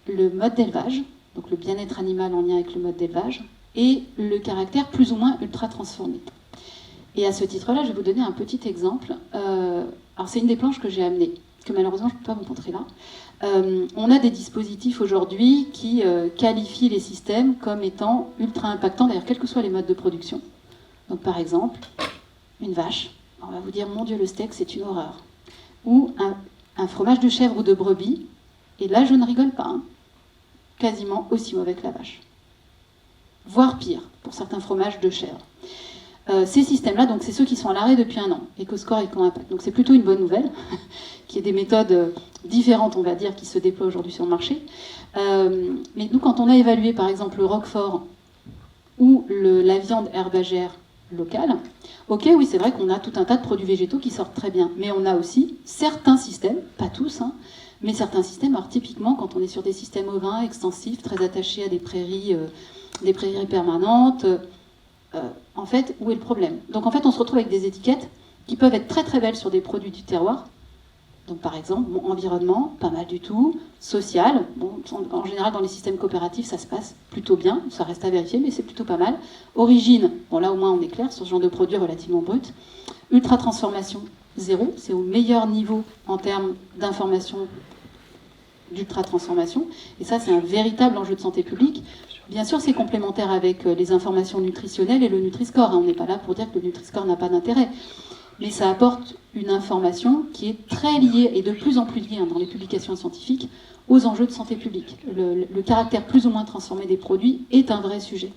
le mode d'élevage, donc le bien-être animal en lien avec le mode d'élevage, et le caractère plus ou moins ultra transformé. Et à ce titre-là, je vais vous donner un petit exemple. Alors c'est une des planches que j'ai amenées, que malheureusement je ne peux pas vous montrer là. On a des dispositifs aujourd'hui qui qualifient les systèmes comme étant ultra impactants, d'ailleurs quels que soient les modes de production. Donc par exemple, une vache, on va vous dire mon Dieu le steak c'est une horreur. Ou un fromage de chèvre ou de brebis, et là je ne rigole pas, hein, quasiment aussi mauvais que la vache. Voire pire, pour certains fromages de chèvre. Ces systèmes-là, donc c'est ceux qui sont à l'arrêt depuis 1 an, EcoScore et EcoImpact. Donc c'est plutôt une bonne nouvelle, qu'il y ait des méthodes différentes, on va dire, qui se déploient aujourd'hui sur le marché. Mais nous, quand on a évalué par exemple le roquefort ou la viande herbagère locale, ok, oui, c'est vrai qu'on a tout un tas de produits végétaux qui sortent très bien, mais on a aussi certains systèmes, pas tous, hein, mais certains systèmes, alors typiquement quand on est sur des systèmes ovins extensifs, très attachés à des prairies permanentes, en fait, où est le problème? Donc en fait, on se retrouve avec des étiquettes qui peuvent être très très belles sur des produits du terroir. Donc par exemple, bon, environnement, pas mal du tout. Social, bon, en général dans les systèmes coopératifs, ça se passe plutôt bien, ça reste à vérifier, mais c'est plutôt pas mal. Origine, bon là au moins on est clair sur ce genre de produit relativement brut. Ultra transformation, 0, c'est au meilleur niveau en termes d'information d'ultra transformation. Et ça, c'est un véritable enjeu de santé publique. Bien sûr, c'est complémentaire avec les informations nutritionnelles et le Nutri-Score. On n'est pas là pour dire que le Nutri-Score n'a pas d'intérêt. Mais ça apporte une information qui est très liée, et de plus en plus liée dans les publications scientifiques, aux enjeux de santé publique. Le caractère plus ou moins transformé des produits est un vrai sujet.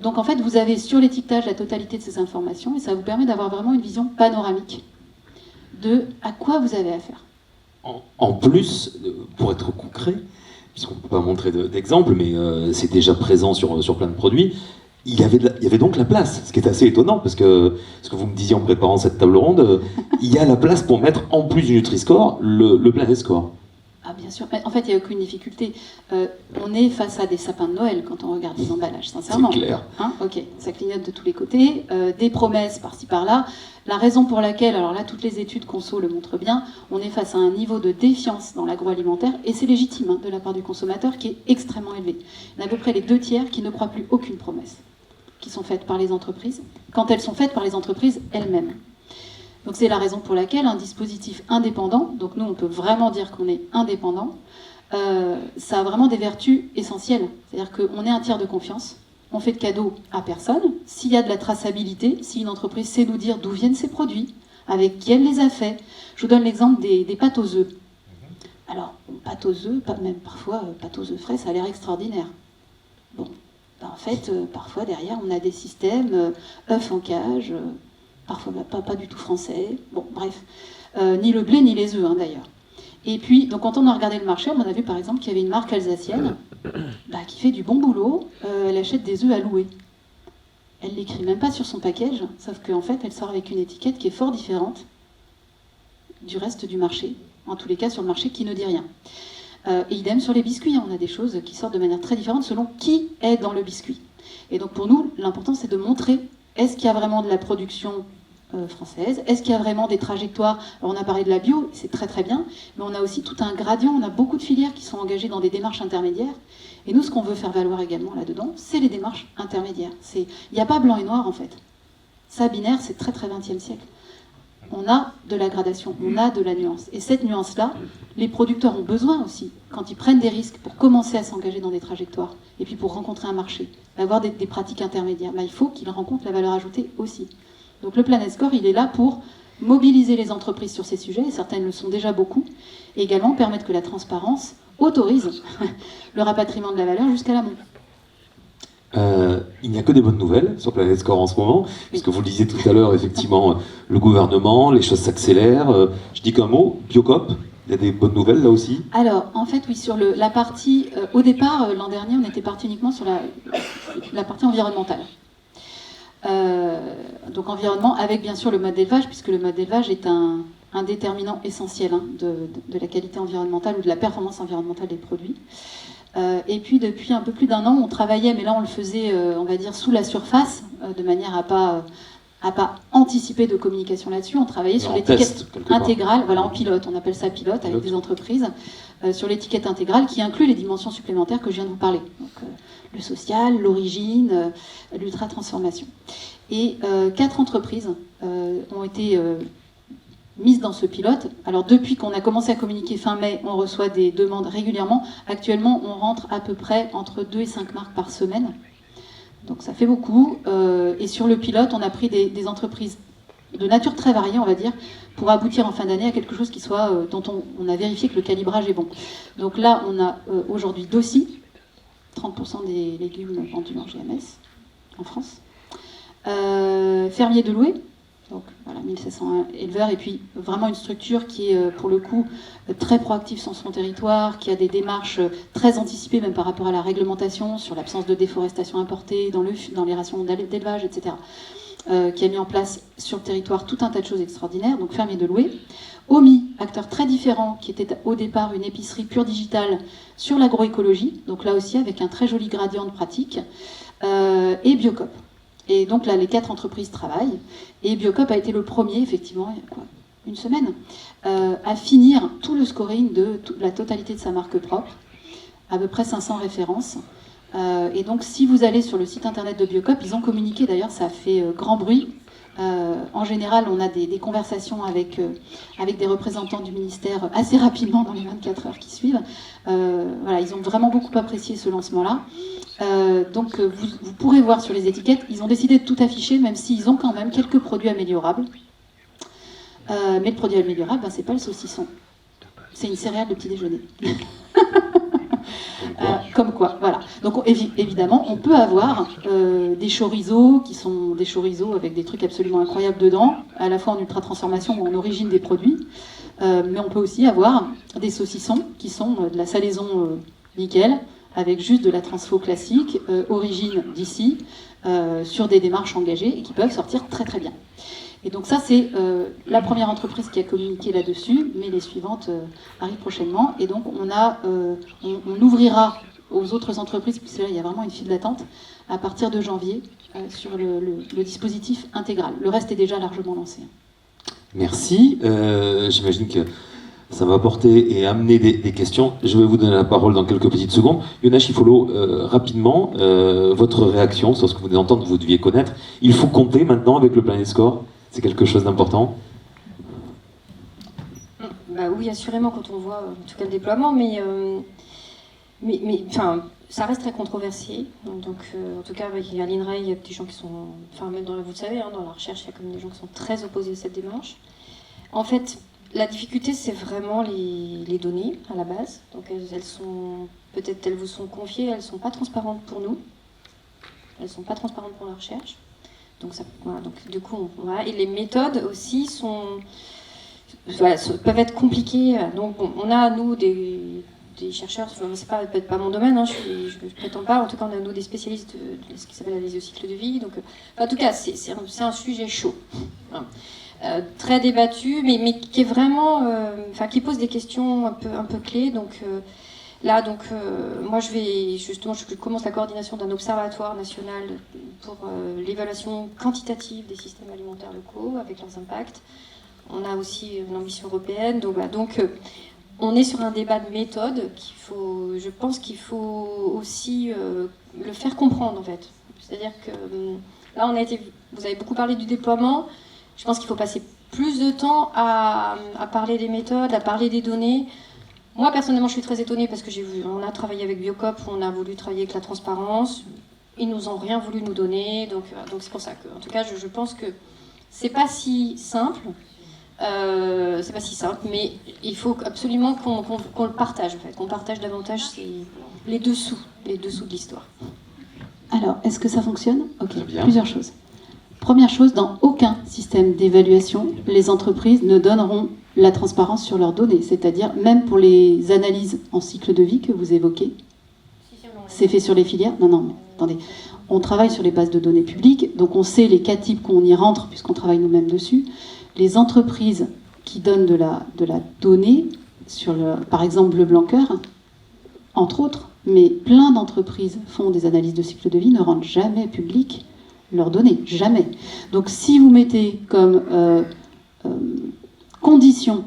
Donc en fait, vous avez sur l'étiquetage la totalité de ces informations, et ça vous permet d'avoir vraiment une vision panoramique de à quoi vous avez affaire. En plus, pour être concret, puisqu'on ne peut pas montrer d'exemple, mais c'est déjà présent sur plein de produits, il y avait donc la place, ce qui est assez étonnant, parce que ce que vous me disiez en préparant cette table ronde, il y a la place pour mettre, en plus du Nutri-Score, le Planet Score. Ah bien sûr, en fait il n'y a aucune difficulté. On est face à des sapins de Noël quand on regarde les emballages, sincèrement. C'est clair. Hein, ok, ça clignote de tous les côtés, des promesses par-ci par-là. La raison pour laquelle, alors là toutes les études conso le montrent bien, on est face à un niveau de défiance dans l'agroalimentaire, et c'est légitime hein, de la part du consommateur, qui est extrêmement élevé. Il y en a à peu près les 2/3 qui ne croient plus aucune promesse qui sont faites par les entreprises, quand elles sont faites par les entreprises elles-mêmes. Donc c'est la raison pour laquelle un dispositif indépendant, donc nous on peut vraiment dire qu'on est indépendant, ça a vraiment des vertus essentielles. C'est-à-dire qu'on est un tiers de confiance, on fait de cadeaux à personne. S'il y a de la traçabilité, si une entreprise sait nous dire d'où viennent ses produits, avec qui elle les a faits. Je vous donne l'exemple des pâtes aux œufs. Alors, pâtes aux œufs, même parfois pâtes aux œufs frais, ça a l'air extraordinaire. Bon, ben, en fait, parfois derrière on a des systèmes œufs en cage, parfois pas du tout français, bon bref, ni le blé ni les œufs hein, d'ailleurs. Et puis, donc quand on a regardé le marché, on a vu par exemple qu'il y avait une marque alsacienne qui fait du bon boulot, elle achète des œufs à louer. Elle l'écrit même pas sur son package, sauf qu'en fait elle sort avec une étiquette qui est fort différente du reste du marché, en tous les cas sur le marché qui ne dit rien. Et idem sur les biscuits, on a des choses qui sortent de manière très différente selon qui est dans le biscuit. Et donc pour nous, l'important c'est de montrer, est-ce qu'il y a vraiment de la production française, est-ce qu'il y a vraiment des trajectoires. Alors on a parlé de la bio, c'est très très bien, mais on a aussi tout un gradient, on a beaucoup de filières qui sont engagées dans des démarches intermédiaires, et nous ce qu'on veut faire valoir également là-dedans, c'est les démarches intermédiaires. Il n'y a pas blanc et noir en fait. Ça binaire, c'est très très 20e siècle. On a de la gradation, on a de la nuance. Et cette nuance-là, les producteurs ont besoin aussi, quand ils prennent des risques pour commencer à s'engager dans des trajectoires, et puis pour rencontrer un marché, avoir des pratiques intermédiaires, il faut qu'ils rencontrent la valeur ajoutée aussi. Donc le Planet Score, il est là pour mobiliser les entreprises sur ces sujets, et certaines le sont déjà beaucoup, et également permettre que la transparence autorise le rapatriement de la valeur jusqu'à l'amont. Il n'y a que des bonnes nouvelles sur Planet Score en ce moment, puisque vous le disiez tout à l'heure, effectivement, le gouvernement, les choses s'accélèrent. Je dis qu'un mot, Biocop, il y a des bonnes nouvelles là aussi. Alors, en fait, oui, sur la partie... au départ, l'an dernier, on était parti uniquement sur la partie environnementale. Donc environnement, avec bien sûr le mode d'élevage, puisque le mode d'élevage est un déterminant essentiel hein, de la qualité environnementale ou de la performance environnementale des produits. Et puis depuis un peu plus d'1 an, on travaillait, mais là on le faisait, on va dire, sous la surface, de manière à pas n'a pas anticipé de communication là-dessus. On travaillait sur l'étiquette intégrale, voilà, en pilote, on appelle ça pilote avec des entreprises, sur l'étiquette intégrale qui inclut les dimensions supplémentaires que je viens de vous parler. Donc, le social, l'origine, l'ultra-transformation. Et 4 entreprises ont été mises dans ce pilote. Alors depuis qu'on a commencé à communiquer fin mai, on reçoit des demandes régulièrement. Actuellement, on rentre à peu près entre 2 et 5 marques par semaine. Donc ça fait beaucoup. Et sur le pilote, on a pris des entreprises de nature très variée, on va dire, pour aboutir en fin d'année à quelque chose qui soit, dont on a vérifié que le calibrage est bon. Donc là, on a aujourd'hui Dossi, 30% des légumes vendus en GMS en France. Fermier de Loué, donc voilà, 1700 éleveurs, et puis vraiment une structure qui est pour le coup très proactive sur son territoire, qui a des démarches très anticipées même par rapport à la réglementation, sur l'absence de déforestation importée dans les rations d'élevage, etc. Qui a mis en place sur le territoire tout un tas de choses extraordinaires, donc Fermier de Loué. Omi, acteur très différent, qui était au départ une épicerie pure digitale sur l'agroécologie, donc là aussi avec un très joli gradient de pratique, et Biocop. Et donc là, les 4 entreprises travaillent. Et Biocop a été le premier, effectivement, il y a quoi, une semaine, à finir tout le scoring de la totalité de sa marque propre, à peu près 500 références. Et donc, si vous allez sur le site internet de Biocop, ils ont communiqué, d'ailleurs, ça a fait grand bruit. En général, on a des conversations avec des représentants du ministère assez rapidement dans les 24 heures qui suivent. Voilà, ils ont vraiment beaucoup apprécié ce lancement-là. Donc vous pourrez voir sur les étiquettes, ils ont décidé de tout afficher, même s'ils ont quand même quelques produits améliorables. Mais le produit améliorable, c'est pas le saucisson. C'est une céréale de petit déjeuner. Comme quoi, voilà. Donc évidemment, on peut avoir des chorizo qui sont des chorizo avec des trucs absolument incroyables dedans, à la fois en ultra-transformation ou en origine des produits. Mais on peut aussi avoir des saucissons qui sont de la salaison nickel, avec juste de la transfo classique, origine d'ici, sur des démarches engagées et qui peuvent sortir très très bien. Et donc ça, c'est la première entreprise qui a communiqué là-dessus, mais les suivantes arrivent prochainement. Et donc on ouvrira aux autres entreprises, puisque là, il y a vraiment une file d'attente, à partir de janvier, sur le dispositif intégral. Le reste est déjà largement lancé. Merci. J'imagine que ça va apporter et amener des questions. Je vais vous donner la parole dans quelques petites secondes. Yona Chifolo, rapidement, votre réaction sur ce que vous venez d'entendre, vous deviez connaître. Il faut compter maintenant avec le Planet Score. C'est quelque chose d'important. Bah oui, assurément, quand on voit en tout cas le déploiement, mais enfin, ça reste très controversé. Donc, en tout cas, avec l'INRAE, il y a des gens qui sont, enfin, même vous le savez, dans la recherche, il y a comme des gens qui sont très opposés à cette démarche. En fait, la difficulté, c'est vraiment les données à la base. Donc, elles sont, peut-être elles vous sont confiées, elles ne sont pas transparentes pour nous. Elles ne sont pas transparentes pour la recherche. Donc, voilà, donc du coup, voilà. Et les méthodes aussi peuvent être compliquées. Donc, bon, on a, nous, des chercheurs, c'est peut-être pas mon domaine, je ne prétends pas, en tout cas, on a, nous, des spécialistes de ce qui s'appelle l'analyse de cycle de vie. Donc, en tout cas, c'est un sujet chaud. Voilà. Très débattu, mais qui est vraiment, qui pose des questions un peu clés. Donc là, moi je commence la coordination d'un observatoire national pour l'évaluation quantitative des systèmes alimentaires locaux avec leurs impacts. On a aussi une ambition européenne. Donc on est sur un débat de méthode je pense qu'il faut aussi le faire comprendre en fait. C'est-à-dire que là vous avez beaucoup parlé du déploiement. Je pense qu'il faut passer plus de temps à parler des méthodes, à parler des données. Moi, personnellement, je suis très étonnée parce que on a travaillé avec Biocop, on a voulu travailler avec la transparence. Ils nous ont rien voulu nous donner. Donc c'est pour ça que, en tout cas, je pense que c'est pas si simple. Mais il faut absolument qu'on le partage, en fait. Qu'on partage davantage les dessous de l'histoire. Alors, est-ce que ça fonctionne ? Ok, plusieurs choses. Première chose, dans aucun système d'évaluation, les entreprises ne donneront la transparence sur leurs données. C'est-à-dire, même pour les analyses en cycle de vie que vous évoquez, c'est fait sur les filières. Non, attendez. On travaille sur les bases de données publiques, donc on sait les cas types qu'on y rentre, puisqu'on travaille nous-mêmes dessus. Les entreprises qui donnent de la donnée, sur par exemple Bleu Blanc Cœur, entre autres, mais plein d'entreprises font des analyses de cycle de vie, ne rendent jamais publiques leur donner, jamais. Donc si vous mettez comme condition,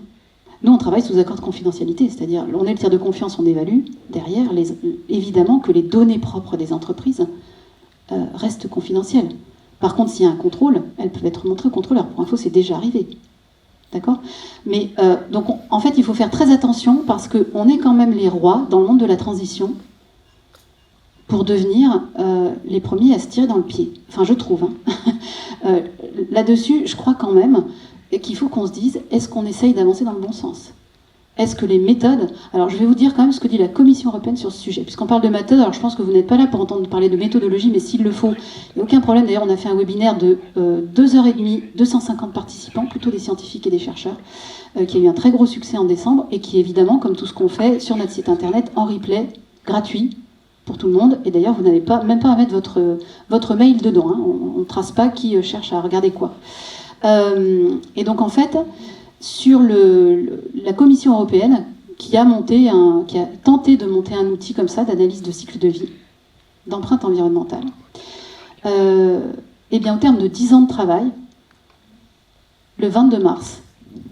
nous on travaille sous accord de confidentialité, c'est-à-dire on est le tiers de confiance, on évalue, derrière, évidemment que les données propres des entreprises restent confidentielles. Par contre, s'il y a un contrôle, elles peuvent être montrées au contrôleur. Pour info, c'est déjà arrivé. D'accord ? Mais donc, en fait, il faut faire très attention parce qu'on est quand même les rois dans le monde de la transition pour devenir les premiers à se tirer dans le pied. Enfin, je trouve. Là-dessus, je crois quand même qu'il faut qu'on se dise, est-ce qu'on essaye d'avancer dans le bon sens ? Est-ce que les méthodes... Alors, je vais vous dire quand même ce que dit la Commission européenne sur ce sujet. Puisqu'on parle de méthode, alors je pense que vous n'êtes pas là pour entendre parler de méthodologie, mais s'il le faut, il n'y a aucun problème. D'ailleurs, on a fait un webinaire de 2h30, 250 participants, plutôt des scientifiques et des chercheurs, qui a eu un très gros succès en décembre, et qui, évidemment, comme tout ce qu'on fait, sur notre site internet, en replay, gratuit, pour tout le monde. Et d'ailleurs, vous n'avez même pas à mettre votre mail dedans. Hein. On ne trace pas qui cherche à regarder quoi. Et donc, en fait... sur la Commission européenne qui a tenté de monter un outil comme ça d'analyse de cycle de vie, d'empreinte environnementale. Et bien au terme de 10 ans de travail, le 22 mars,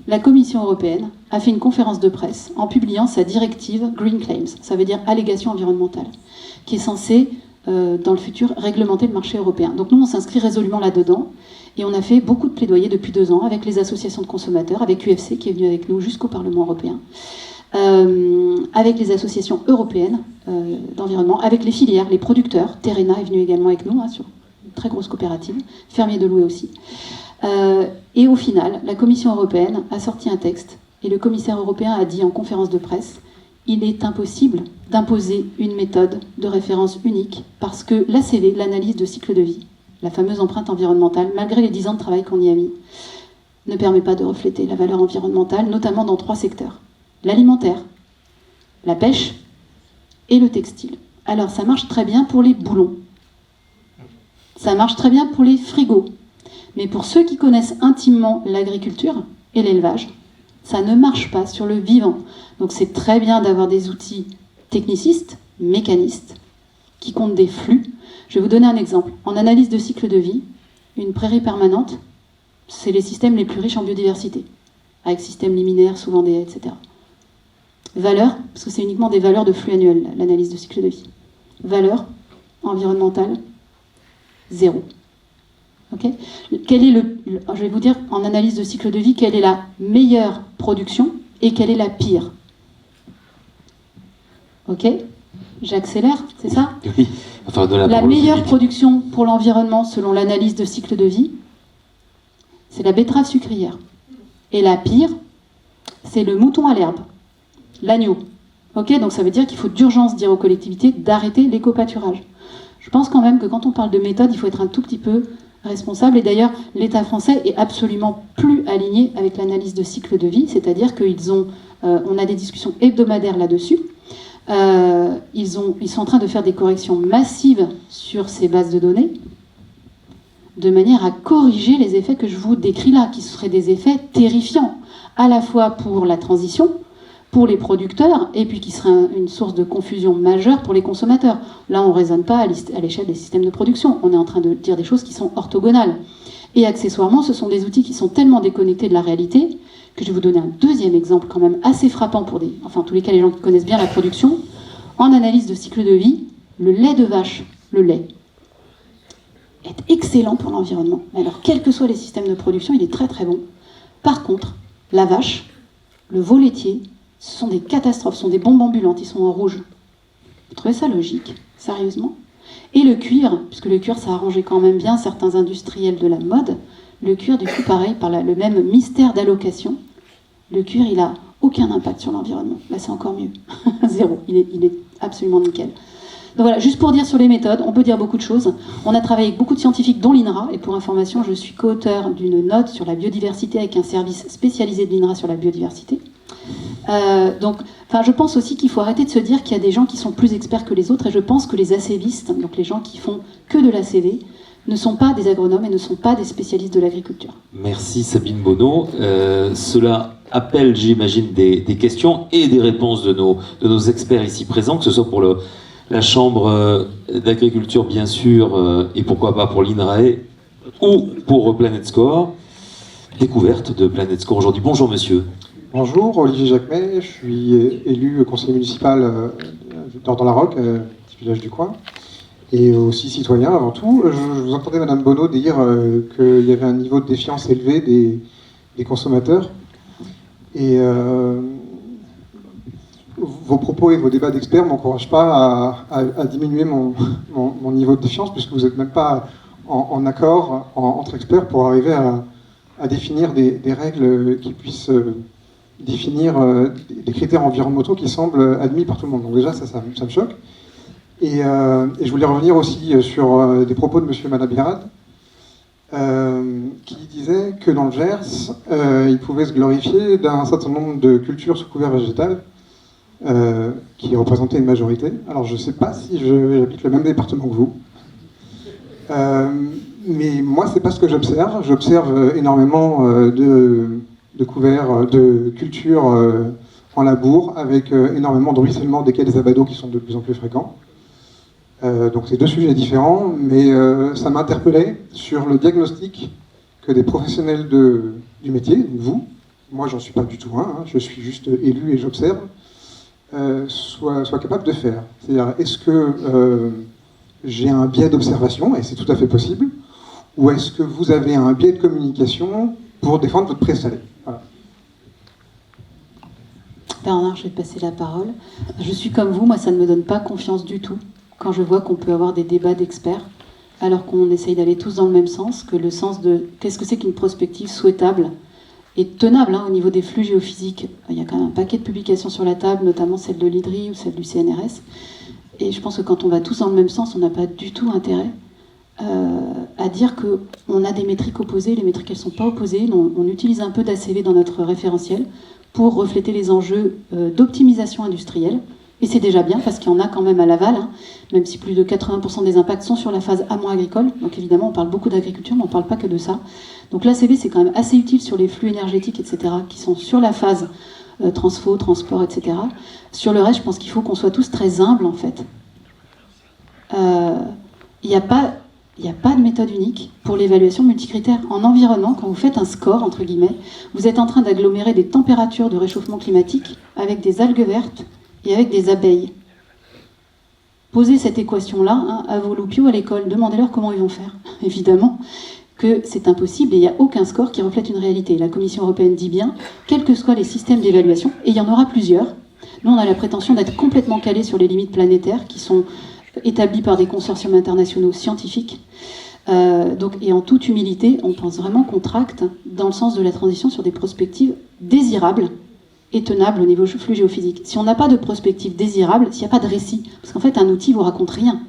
la Commission européenne a fait une conférence de presse en publiant sa directive Green Claims, ça veut dire allégation environnementale, qui est censée, dans le futur, réglementer le marché européen. Donc nous, on s'inscrit résolument là-dedans. Et on a fait beaucoup de plaidoyers depuis 2 ans avec les associations de consommateurs, avec UFC qui est venu avec nous jusqu'au Parlement européen, avec les associations européennes d'environnement, avec les filières, les producteurs. Terena est venu également avec nous, sur une très grosse coopérative, Fermier de Loué aussi. Et au final, la Commission européenne a sorti un texte et le commissaire européen a dit en conférence de presse il est impossible d'imposer une méthode de référence unique parce que l'ACV, l'analyse de cycle de vie, la fameuse empreinte environnementale, malgré les 10 ans de travail qu'on y a mis, ne permet pas de refléter la valeur environnementale, notamment dans 3 secteurs. L'alimentaire, la pêche et le textile. Alors ça marche très bien pour les boulons. Ça marche très bien pour les frigos. Mais pour ceux qui connaissent intimement l'agriculture et l'élevage, ça ne marche pas sur le vivant. Donc c'est très bien d'avoir des outils technicistes, mécanistes, qui comptent des flux. Je vais vous donner un exemple. En analyse de cycle de vie, une prairie permanente, c'est les systèmes les plus riches en biodiversité, avec systèmes liminaires, souvent des haies, etc. Valeur, parce que c'est uniquement des valeurs de flux annuels, l'analyse de cycle de vie. Valeur environnementale, 0. Okay ? Je vais vous dire, en analyse de cycle de vie, quelle est la meilleure production et quelle est la pire. Ok ? J'accélère, c'est ça ? Oui. Enfin, la meilleure production pour l'environnement, selon l'analyse de cycle de vie, c'est la betterave sucrière. Et la pire, c'est le mouton à l'herbe, l'agneau. Ok ? Donc ça veut dire qu'il faut d'urgence dire aux collectivités d'arrêter l'éco-pâturage. Je pense quand même que quand on parle de méthode, il faut être un tout petit peu responsable. Et d'ailleurs, l'État français est absolument plus aligné avec l'analyse de cycle de vie, c'est-à-dire on a des discussions hebdomadaires là-dessus. Ils sont en train de faire des corrections massives sur ces bases de données, de manière à corriger les effets que je vous décris là, qui seraient des effets terrifiants, à la fois pour la transition, pour les producteurs, et puis qui seraient une source de confusion majeure pour les consommateurs. Là, on ne raisonne pas à l'échelle des systèmes de production, on est en train de dire des choses qui sont orthogonales. Et accessoirement, ce sont des outils qui sont tellement déconnectés de la réalité que je vais vous donner un deuxième exemple quand même assez frappant en tous les cas les gens qui connaissent bien la production. En analyse de cycle de vie, le lait de vache, le lait, est excellent pour l'environnement. Alors, quels que soient les systèmes de production, il est très très bon. Par contre, la vache, le veau laitier, ce sont des catastrophes, ce sont des bombes ambulantes, ils sont en rouge. Vous trouvez ça logique, sérieusement ? Et le cuir, puisque le cuir, ça arrangeait quand même bien certains industriels de la mode, le cuir, du coup, pareil, par le même mystère d'allocation, le cuir, il n'a aucun impact sur l'environnement. Là, c'est encore mieux. 0. Il est absolument nickel. Donc voilà, juste pour dire sur les méthodes, on peut dire beaucoup de choses. On a travaillé avec beaucoup de scientifiques, dont l'INRA, et pour information, je suis co-auteur d'une note sur la biodiversité avec un service spécialisé de l'INRA sur la biodiversité. Je pense aussi qu'il faut arrêter de se dire qu'il y a des gens qui sont plus experts que les autres, et je pense que les ACVistes, donc les gens qui font que de l'ACV, ne sont pas des agronomes et ne sont pas des spécialistes de l'agriculture. Merci Sabine Bonneau. Cela appelle, j'imagine, des questions et des réponses de nos experts ici présents, que ce soit pour la Chambre d'agriculture, bien sûr, et pourquoi pas pour l'INRAE, ou pour Planet Score. Découverte de Planet Score aujourd'hui. Bonjour monsieur. Bonjour, Olivier Jacquemet, je suis élu conseiller municipal dans la Roque, petit village du coin, et aussi citoyen avant tout. Je vous entendais Madame Bonneau dire qu'il y avait un niveau de défiance élevé des consommateurs. Et vos propos et vos débats d'experts ne m'encouragent pas à diminuer mon niveau de défiance, puisque vous n'êtes même pas en accord entre experts pour arriver à définir des règles qui puissent définir des critères environnementaux qui semblent admis par tout le monde. Donc déjà, ça me choque. Et je voulais revenir aussi sur des propos de M. Manabirad, qui disait que dans le Gers, il pouvait se glorifier d'un certain nombre de cultures sous couvert végétal, qui représentaient une majorité. Alors je ne sais pas si j'habite le même département que vous, mais moi c'est pas ce que j'observe. J'observe énormément de couverts, de cultures en labour, avec énormément de ruissellement des quais des abados qui sont de plus en plus fréquents. Donc c'est deux sujets différents, mais ça m'interpellait sur le diagnostic que des professionnels du métier, vous, moi j'en suis pas du tout un, je suis juste élu et j'observe, soient capables de faire. C'est-à-dire, est-ce que j'ai un biais d'observation, et c'est tout à fait possible, ou est-ce que vous avez un biais de communication pour défendre votre présalé? Voilà. Bernard, je vais te passer la parole. Je suis comme vous, moi ça ne me donne pas confiance du tout quand je vois qu'on peut avoir des débats d'experts alors qu'on essaye d'aller tous dans le même sens, que le sens de qu'est-ce que c'est qu'une prospective souhaitable et tenable au niveau des flux géophysiques. Il y a quand même un paquet de publications sur la table, notamment celle de l'IDRI ou celle du CNRS. Et je pense que quand on va tous dans le même sens, on n'a pas du tout intérêt à dire qu'on a des métriques opposées. Les métriques, elles ne sont pas opposées. On utilise un peu d'ACV dans notre référentiel pour refléter les enjeux d'optimisation industrielle. Et c'est déjà bien, parce qu'il y en a quand même à l'aval, même si plus de 80% des impacts sont sur la phase amont agricole. Donc évidemment, on parle beaucoup d'agriculture, mais on ne parle pas que de ça. Donc l'ACV, c'est quand même assez utile sur les flux énergétiques, etc., qui sont sur la phase transfo, transport, etc. Sur le reste, je pense qu'il faut qu'on soit tous très humbles, en fait. Il n'y a pas de méthode unique pour l'évaluation multicritère. En environnement, quand vous faites un score, entre guillemets, vous êtes en train d'agglomérer des températures de réchauffement climatique avec des algues vertes et avec des abeilles. Posez cette équation-là à vos loupiaux à l'école, demandez-leur comment ils vont faire. Évidemment que c'est impossible et il n'y a aucun score qui reflète une réalité. La Commission européenne dit bien, quels que soient les systèmes d'évaluation, et il y en aura plusieurs, nous on a la prétention d'être complètement calés sur les limites planétaires qui sont établies par des consortiums internationaux scientifiques. Et en toute humilité, on pense vraiment qu'on tracte dans le sens de la transition sur des prospectives désirables et tenables au niveau flux géophysique. Si on n'a pas de prospective désirable, s'il n'y a pas de récit, parce qu'en fait un outil vous raconte rien.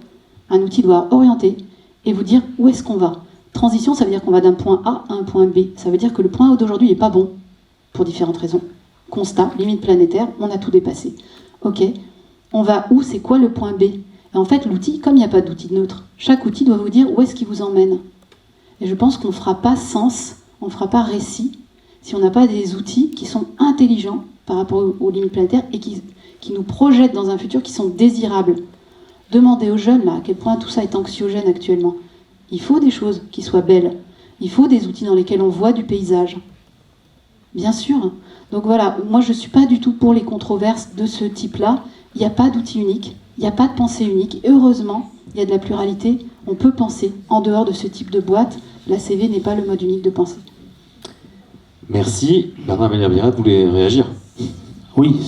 Un outil doit orienter et vous dire où est-ce qu'on va. Transition, ça veut dire qu'on va d'un point A à un point B. Ça veut dire que le point A d'aujourd'hui n'est pas bon, pour différentes raisons. Constat, limite planétaire, on a tout dépassé. Ok, on va où, c'est quoi le point B? Et en fait, l'outil, comme il n'y a pas d'outil neutre, chaque outil doit vous dire où est-ce qu'il vous emmène. Et je pense qu'on ne fera pas sens, on ne fera pas récit, si on n'a pas des outils qui sont intelligents par rapport aux limites planétaires et qui nous projettent dans un futur qui sont désirables. Demandez aux jeunes là, à quel point tout ça est anxiogène actuellement. Il faut des choses qui soient belles. Il faut des outils dans lesquels on voit du paysage. Bien sûr. Donc voilà, moi je ne suis pas du tout pour les controverses de ce type-là. Il n'y a pas d'outil unique, il n'y a pas de pensée unique. Et heureusement, il y a de la pluralité. On peut penser en dehors de ce type de boîte. L'ACV n'est pas le mode unique de pensée. Merci. Bernard Manabirad, vous voulez réagir? Oui,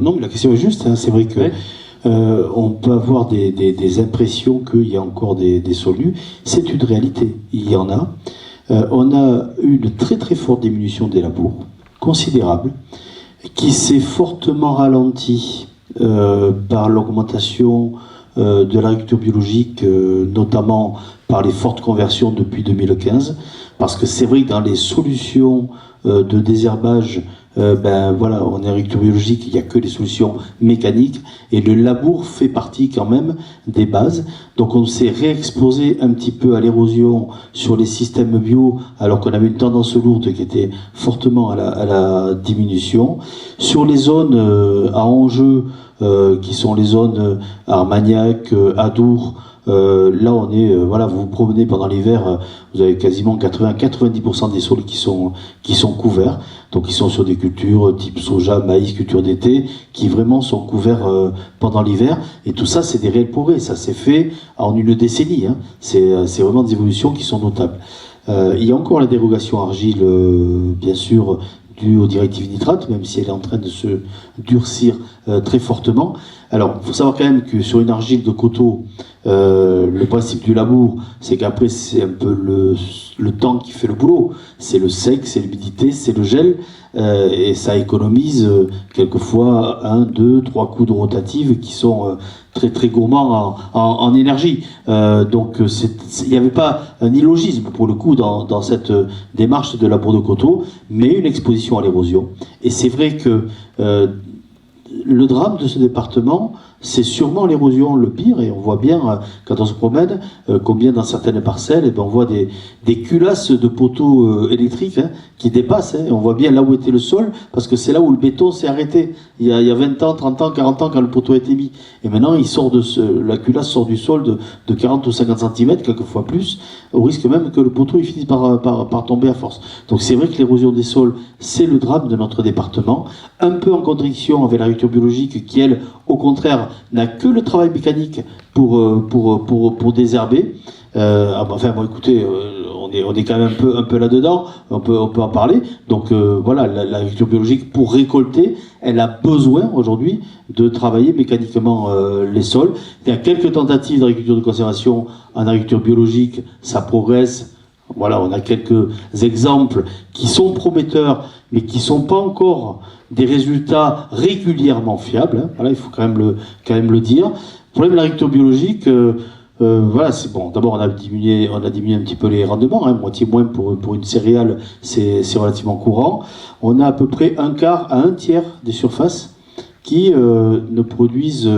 non, mais la question est juste. C'est vrai que on peut avoir des impressions qu'il y a encore des solus. C'est une réalité. Il y en a. On a une très très forte diminution des labours, considérable, qui s'est fortement ralentie par l'augmentation de l'agriculture biologique, notamment par les fortes conversions depuis 2015. Parce que c'est vrai que dans les solutions de désherbage ben voilà, on est en agriculture biologique, il n'y a que les solutions mécaniques, et le labour fait partie quand même des bases. Donc on s'est réexposé un petit peu à l'érosion sur les systèmes bio, alors qu'on avait une tendance lourde qui était fortement à la diminution. Sur les zones à enjeu, qui sont les zones Armagnac, Adour, là on est, voilà, vous vous promenez pendant l'hiver, vous avez quasiment 80-90% des sols qui sont couverts. Donc ils sont sur des cultures type soja, maïs, culture d'été, qui vraiment sont couverts pendant l'hiver. Et tout ça, c'est des réels progrès. Ça s'est fait en une décennie. Hein. C'est vraiment des évolutions qui sont notables. Il y a encore la dérogation argile, bien sûr, due aux directives nitrates, même si elle est en train de se durcir très fortement. Alors, il faut savoir quand même que sur une argile de coteau, le principe du labour, c'est qu'après, c'est un peu le temps qui fait le boulot. C'est le sec, c'est l'humidité, c'est le gel, et ça économise quelquefois 1, 2, 3 coups de rotative qui sont très très gourmands en énergie. Donc, il n'y avait pas un illogisme, pour le coup, dans cette démarche de labour de coteau, mais une exposition à l'érosion. Et c'est vrai que le drame de ce département, c'est sûrement l'érosion le pire, et on voit bien, quand on se promène, combien dans certaines parcelles, et ben on voit des culasses de poteaux électriques qui dépassent, et on voit bien là où était le sol, parce que c'est là où le béton s'est arrêté, il y a 20 ans, 30 ans, 40 ans, quand le poteau a été mis. Et maintenant, la culasse sort du sol de 40 ou 50 cm, quelquefois plus, au risque même que le poteau il finisse par tomber à force. Donc c'est vrai que l'érosion des sols, c'est le drame de notre département, un peu en contradiction avec l'agriculture biologique qui, elle, au contraire, n'a que le travail mécanique pour désherber. Enfin, bon, écoutez, on est quand même un peu là-dedans, on peut en parler. Donc voilà, l'agriculture biologique, pour récolter, elle a besoin aujourd'hui de travailler mécaniquement les sols. Il y a quelques tentatives d'agriculture de conservation en agriculture biologique, ça progresse. Voilà, on a quelques exemples qui sont prometteurs, mais qui ne sont pas encore des résultats régulièrement fiables. Hein. Voilà, il faut quand même le dire. Le problème de l'agriculture biologique, voilà, c'est bon. D'abord, on a diminué un petit peu les rendements, hein, moitié moins pour une céréale, c'est relativement courant. On a à peu près un quart à un tiers des surfaces qui ne produisent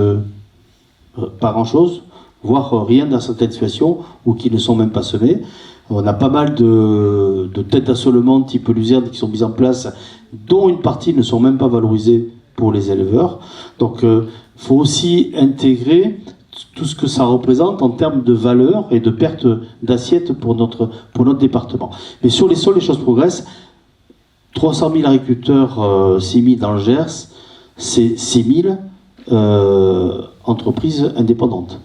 pas grand-chose, voire rien dans certaines situations, ou qui ne sont même pas semées. On a pas mal de têtes d'assolement type luzerne qui sont mises en place, dont une partie ne sont même pas valorisées pour les éleveurs. Donc, il faut aussi intégrer tout ce que ça représente en termes de valeur et de perte d'assiette pour notre département. Mais sur les sols, les choses progressent. 300 000 agriculteurs, 6 000 dans le Gers, c'est 6 000 entreprises indépendantes.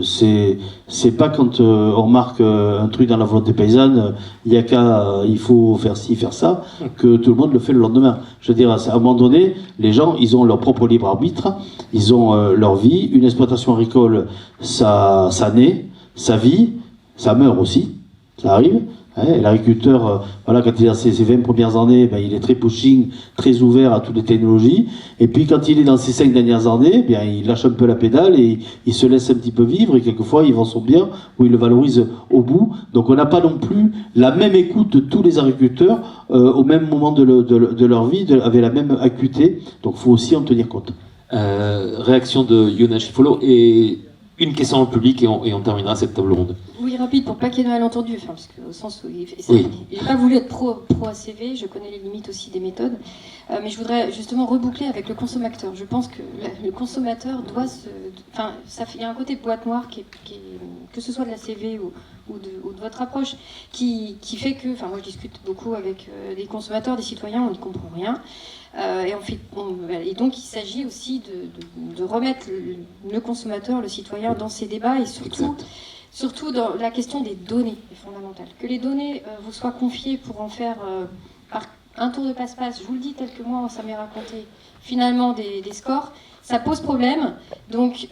C'est pas quand on marque un truc dans la volonté paysanne, il faut faire ci, faire ça, que tout le monde le fait le lendemain. Je veux dire, à un moment donné, les gens, ils ont leur propre libre arbitre, ils ont leur vie. Une exploitation agricole, ça naît, ça vit, ça meurt aussi, ça arrive. L'agriculteur, voilà, quand il a ses 20 premières années, ben, il est très pushing, très ouvert à toutes les technologies. Et puis quand il est dans ses 5 dernières années, bien, il lâche un peu la pédale et il se laisse un petit peu vivre. Et quelquefois, il vend son bien ou il le valorise au bout. Donc on n'a pas non plus la même écoute de tous les agriculteurs au même moment de leur vie, avec la même acuité. Donc il faut aussi en tenir compte. Réaction de Yona Chifolo et une question dans le public et on terminera cette table ronde. Oui, rapide, pour pas qu'il y ait de malentendus, enfin, parce que, au sens où Oui. j'ai pas voulu être pro ACV, je connais les limites aussi des méthodes, mais je voudrais justement reboucler avec le consommateur. Je pense que le consommateur doit enfin, il y a un côté boîte noire que ce soit de l'ACV ou de votre approche, qui fait que, enfin, moi je discute beaucoup avec des consommateurs, des citoyens, on n'y comprend rien. Et donc il s'agit aussi de remettre le consommateur, le citoyen dans ces débats et surtout dans la question des données est fondamentale. Que les données vous soient confiées pour en faire par un tour de passe-passe, je vous le dis tel que moi ça m'est raconté, finalement des scores, ça pose problème. Donc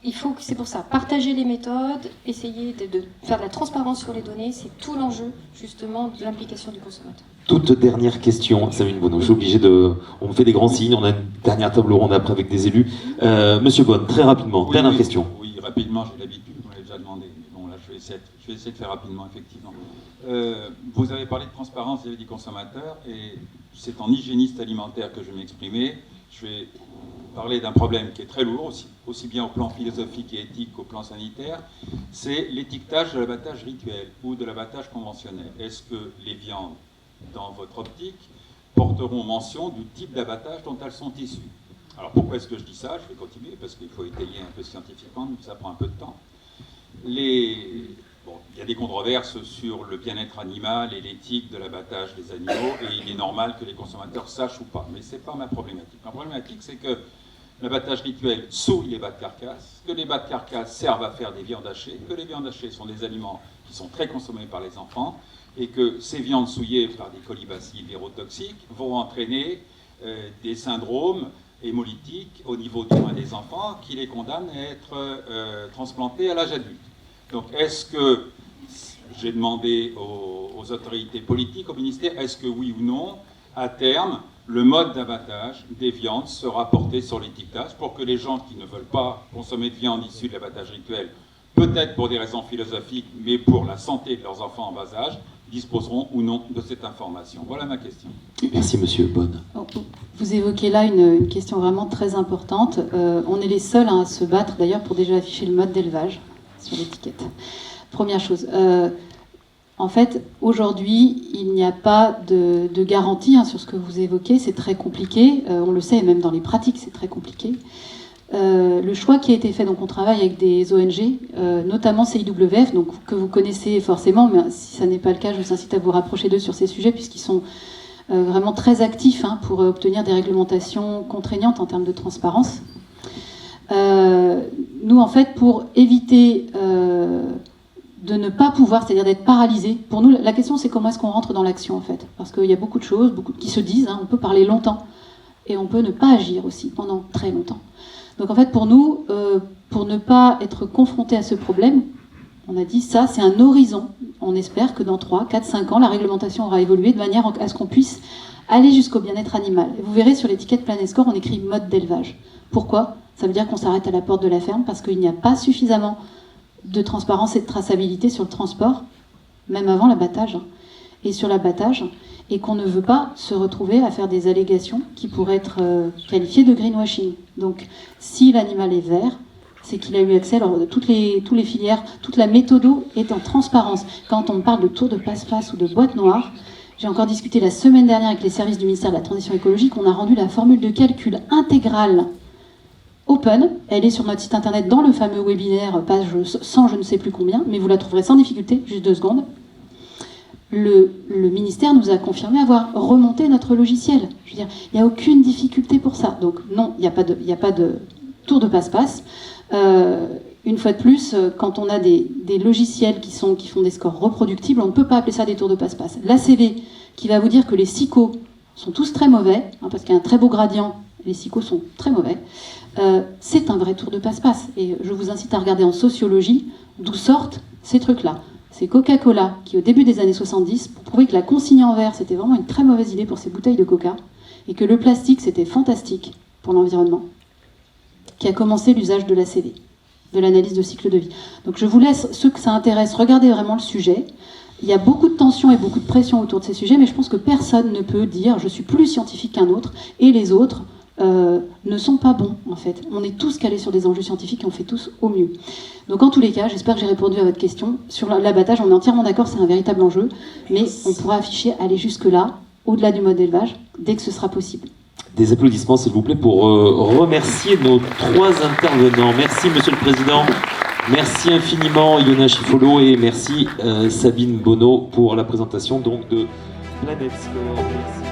il faut que, c'est pour ça, partager les méthodes, essayer de faire de la transparence sur les données, c'est tout l'enjeu justement de l'implication du consommateur. Toute dernière question, Sabine Bonneau. Je suis obligé on me fait des grands signes, on a une dernière table ronde après avec des élus. Monsieur Bonne, très rapidement, dernière question. Oui, rapidement, j'ai l'habitude, on l'a déjà demandé. Mais bon, là, je je vais essayer de faire rapidement, effectivement. Vous avez parlé de transparence vis-à-vis des consommateurs, et c'est en hygiéniste alimentaire que je vais m'exprimer. Je vais parler d'un problème qui est très lourd, aussi bien au plan philosophique et éthique qu'au plan sanitaire. C'est l'étiquetage de l'abattage rituel ou de l'abattage conventionnel. Est-ce que les viandes, dans votre optique, porteront mention du type d'abattage dont elles sont issues? Alors pourquoi est-ce que je dis ça? Je vais continuer parce qu'il faut étayer un peu scientifiquement, ça prend un peu de temps. Bon, il y a des controverses sur le bien-être animal et l'éthique de l'abattage des animaux, et il est normal que les consommateurs sachent ou pas, mais ce n'est pas ma problématique. Ma problématique, c'est que l'abattage rituel souille les bas de carcasse, que les bas de carcasse servent à faire des viandes hachées, que les viandes hachées sont des aliments qui sont très consommés par les enfants, et que ces viandes souillées par des colibacilles virotoxiques vont entraîner des syndromes hémolytiques au niveau du rein des enfants qui les condamnent à être transplantés à l'âge adulte. Donc est-ce que, j'ai demandé aux autorités politiques, au ministère, est-ce que oui ou non, à terme, le mode d'abattage des viandes sera porté sur l'étiquetage pour que les gens qui ne veulent pas consommer de viande issue de l'abattage rituel, peut-être pour des raisons philosophiques, mais pour la santé de leurs enfants en bas âge, disposeront ou non de cette information. Voilà ma question. Merci Monsieur Bonne. Vous évoquez là une question vraiment très importante. On est les seuls à se battre d'ailleurs pour déjà afficher le mode d'élevage sur l'étiquette. Première chose. En fait, aujourd'hui, il n'y a pas de garantie sur ce que vous évoquez. C'est très compliqué. On le sait, même dans les pratiques, c'est très compliqué. Le choix qui a été fait, donc on travaille avec des ONG, notamment CIWF, donc, que vous connaissez forcément, mais si ça n'est pas le cas, je vous incite à vous rapprocher d'eux sur ces sujets, puisqu'ils sont vraiment très actifs pour obtenir des réglementations contraignantes en termes de transparence. Nous, en fait, pour éviter de ne pas pouvoir, c'est-à-dire d'être paralysé, pour nous, la question, c'est comment est-ce qu'on rentre dans l'action, en fait. Parce qu'il y a beaucoup de choses qui se disent, on peut parler longtemps, et on peut ne pas agir aussi pendant très longtemps. Donc en fait, pour nous, pour ne pas être confrontés à ce problème, on a dit ça, c'est un horizon. On espère que dans 3, 4, 5 ans, la réglementation aura évolué de manière à ce qu'on puisse aller jusqu'au bien-être animal. Et vous verrez sur l'étiquette Planet Score, on écrit mode d'élevage. Pourquoi? Ça veut dire qu'on s'arrête à la porte de la ferme parce qu'il n'y a pas suffisamment de transparence et de traçabilité sur le transport, même avant l'abattage, et sur l'abattage, et qu'on ne veut pas se retrouver à faire des allégations qui pourraient être qualifiées de greenwashing. Donc, si l'animal est vert, c'est qu'il a eu accès, alors toutes les filières, toute la méthodo est en transparence. Quand on parle de tour de passe-passe ou de boîte noire, j'ai encore discuté la semaine dernière avec les services du ministère de la Transition écologique, on a rendu la formule de calcul intégrale open, elle est sur notre site internet dans le fameux webinaire, page 100 je ne sais plus combien, mais vous la trouverez sans difficulté, juste 2 secondes. Le ministère nous a confirmé avoir remonté notre logiciel. Je veux dire, il n'y a aucune difficulté pour ça. Donc non, il n'y a pas de tour de passe-passe. Une fois de plus, quand on a des logiciels qui font des scores reproductibles, on ne peut pas appeler ça des tours de passe-passe. L'ACV, qui va vous dire que les SICO sont tous très mauvais, parce qu'il y a un très beau gradient, les SICO sont très mauvais, c'est un vrai tour de passe-passe. Et je vous incite à regarder en sociologie d'où sortent ces trucs-là. C'est Coca-Cola qui, au début des années 70, pour prouver que la consigne en verre, c'était vraiment une très mauvaise idée pour ces bouteilles de Coca, et que le plastique, c'était fantastique pour l'environnement, qui a commencé l'usage de l'ACV, de l'analyse de cycle de vie. Donc je vous laisse, ceux que ça intéresse, regardez vraiment le sujet. Il y a beaucoup de tensions et beaucoup de pression autour de ces sujets, mais je pense que personne ne peut dire « je suis plus scientifique qu'un autre » et les autres ne sont pas bons, en fait. On est tous calés sur des enjeux scientifiques et on fait tous au mieux. Donc en tous les cas, j'espère que j'ai répondu à votre question. Sur l'abattage, on est entièrement d'accord, c'est un véritable enjeu, mais on pourra afficher, aller jusque-là, au-delà du mode d'élevage, dès que ce sera possible. Des applaudissements, s'il vous plaît, pour remercier nos 3 intervenants. Merci, Monsieur le Président. Merci infiniment, Yona Chifolo, et merci Sabine Bonneau pour la présentation donc, de Planet Score. Merci.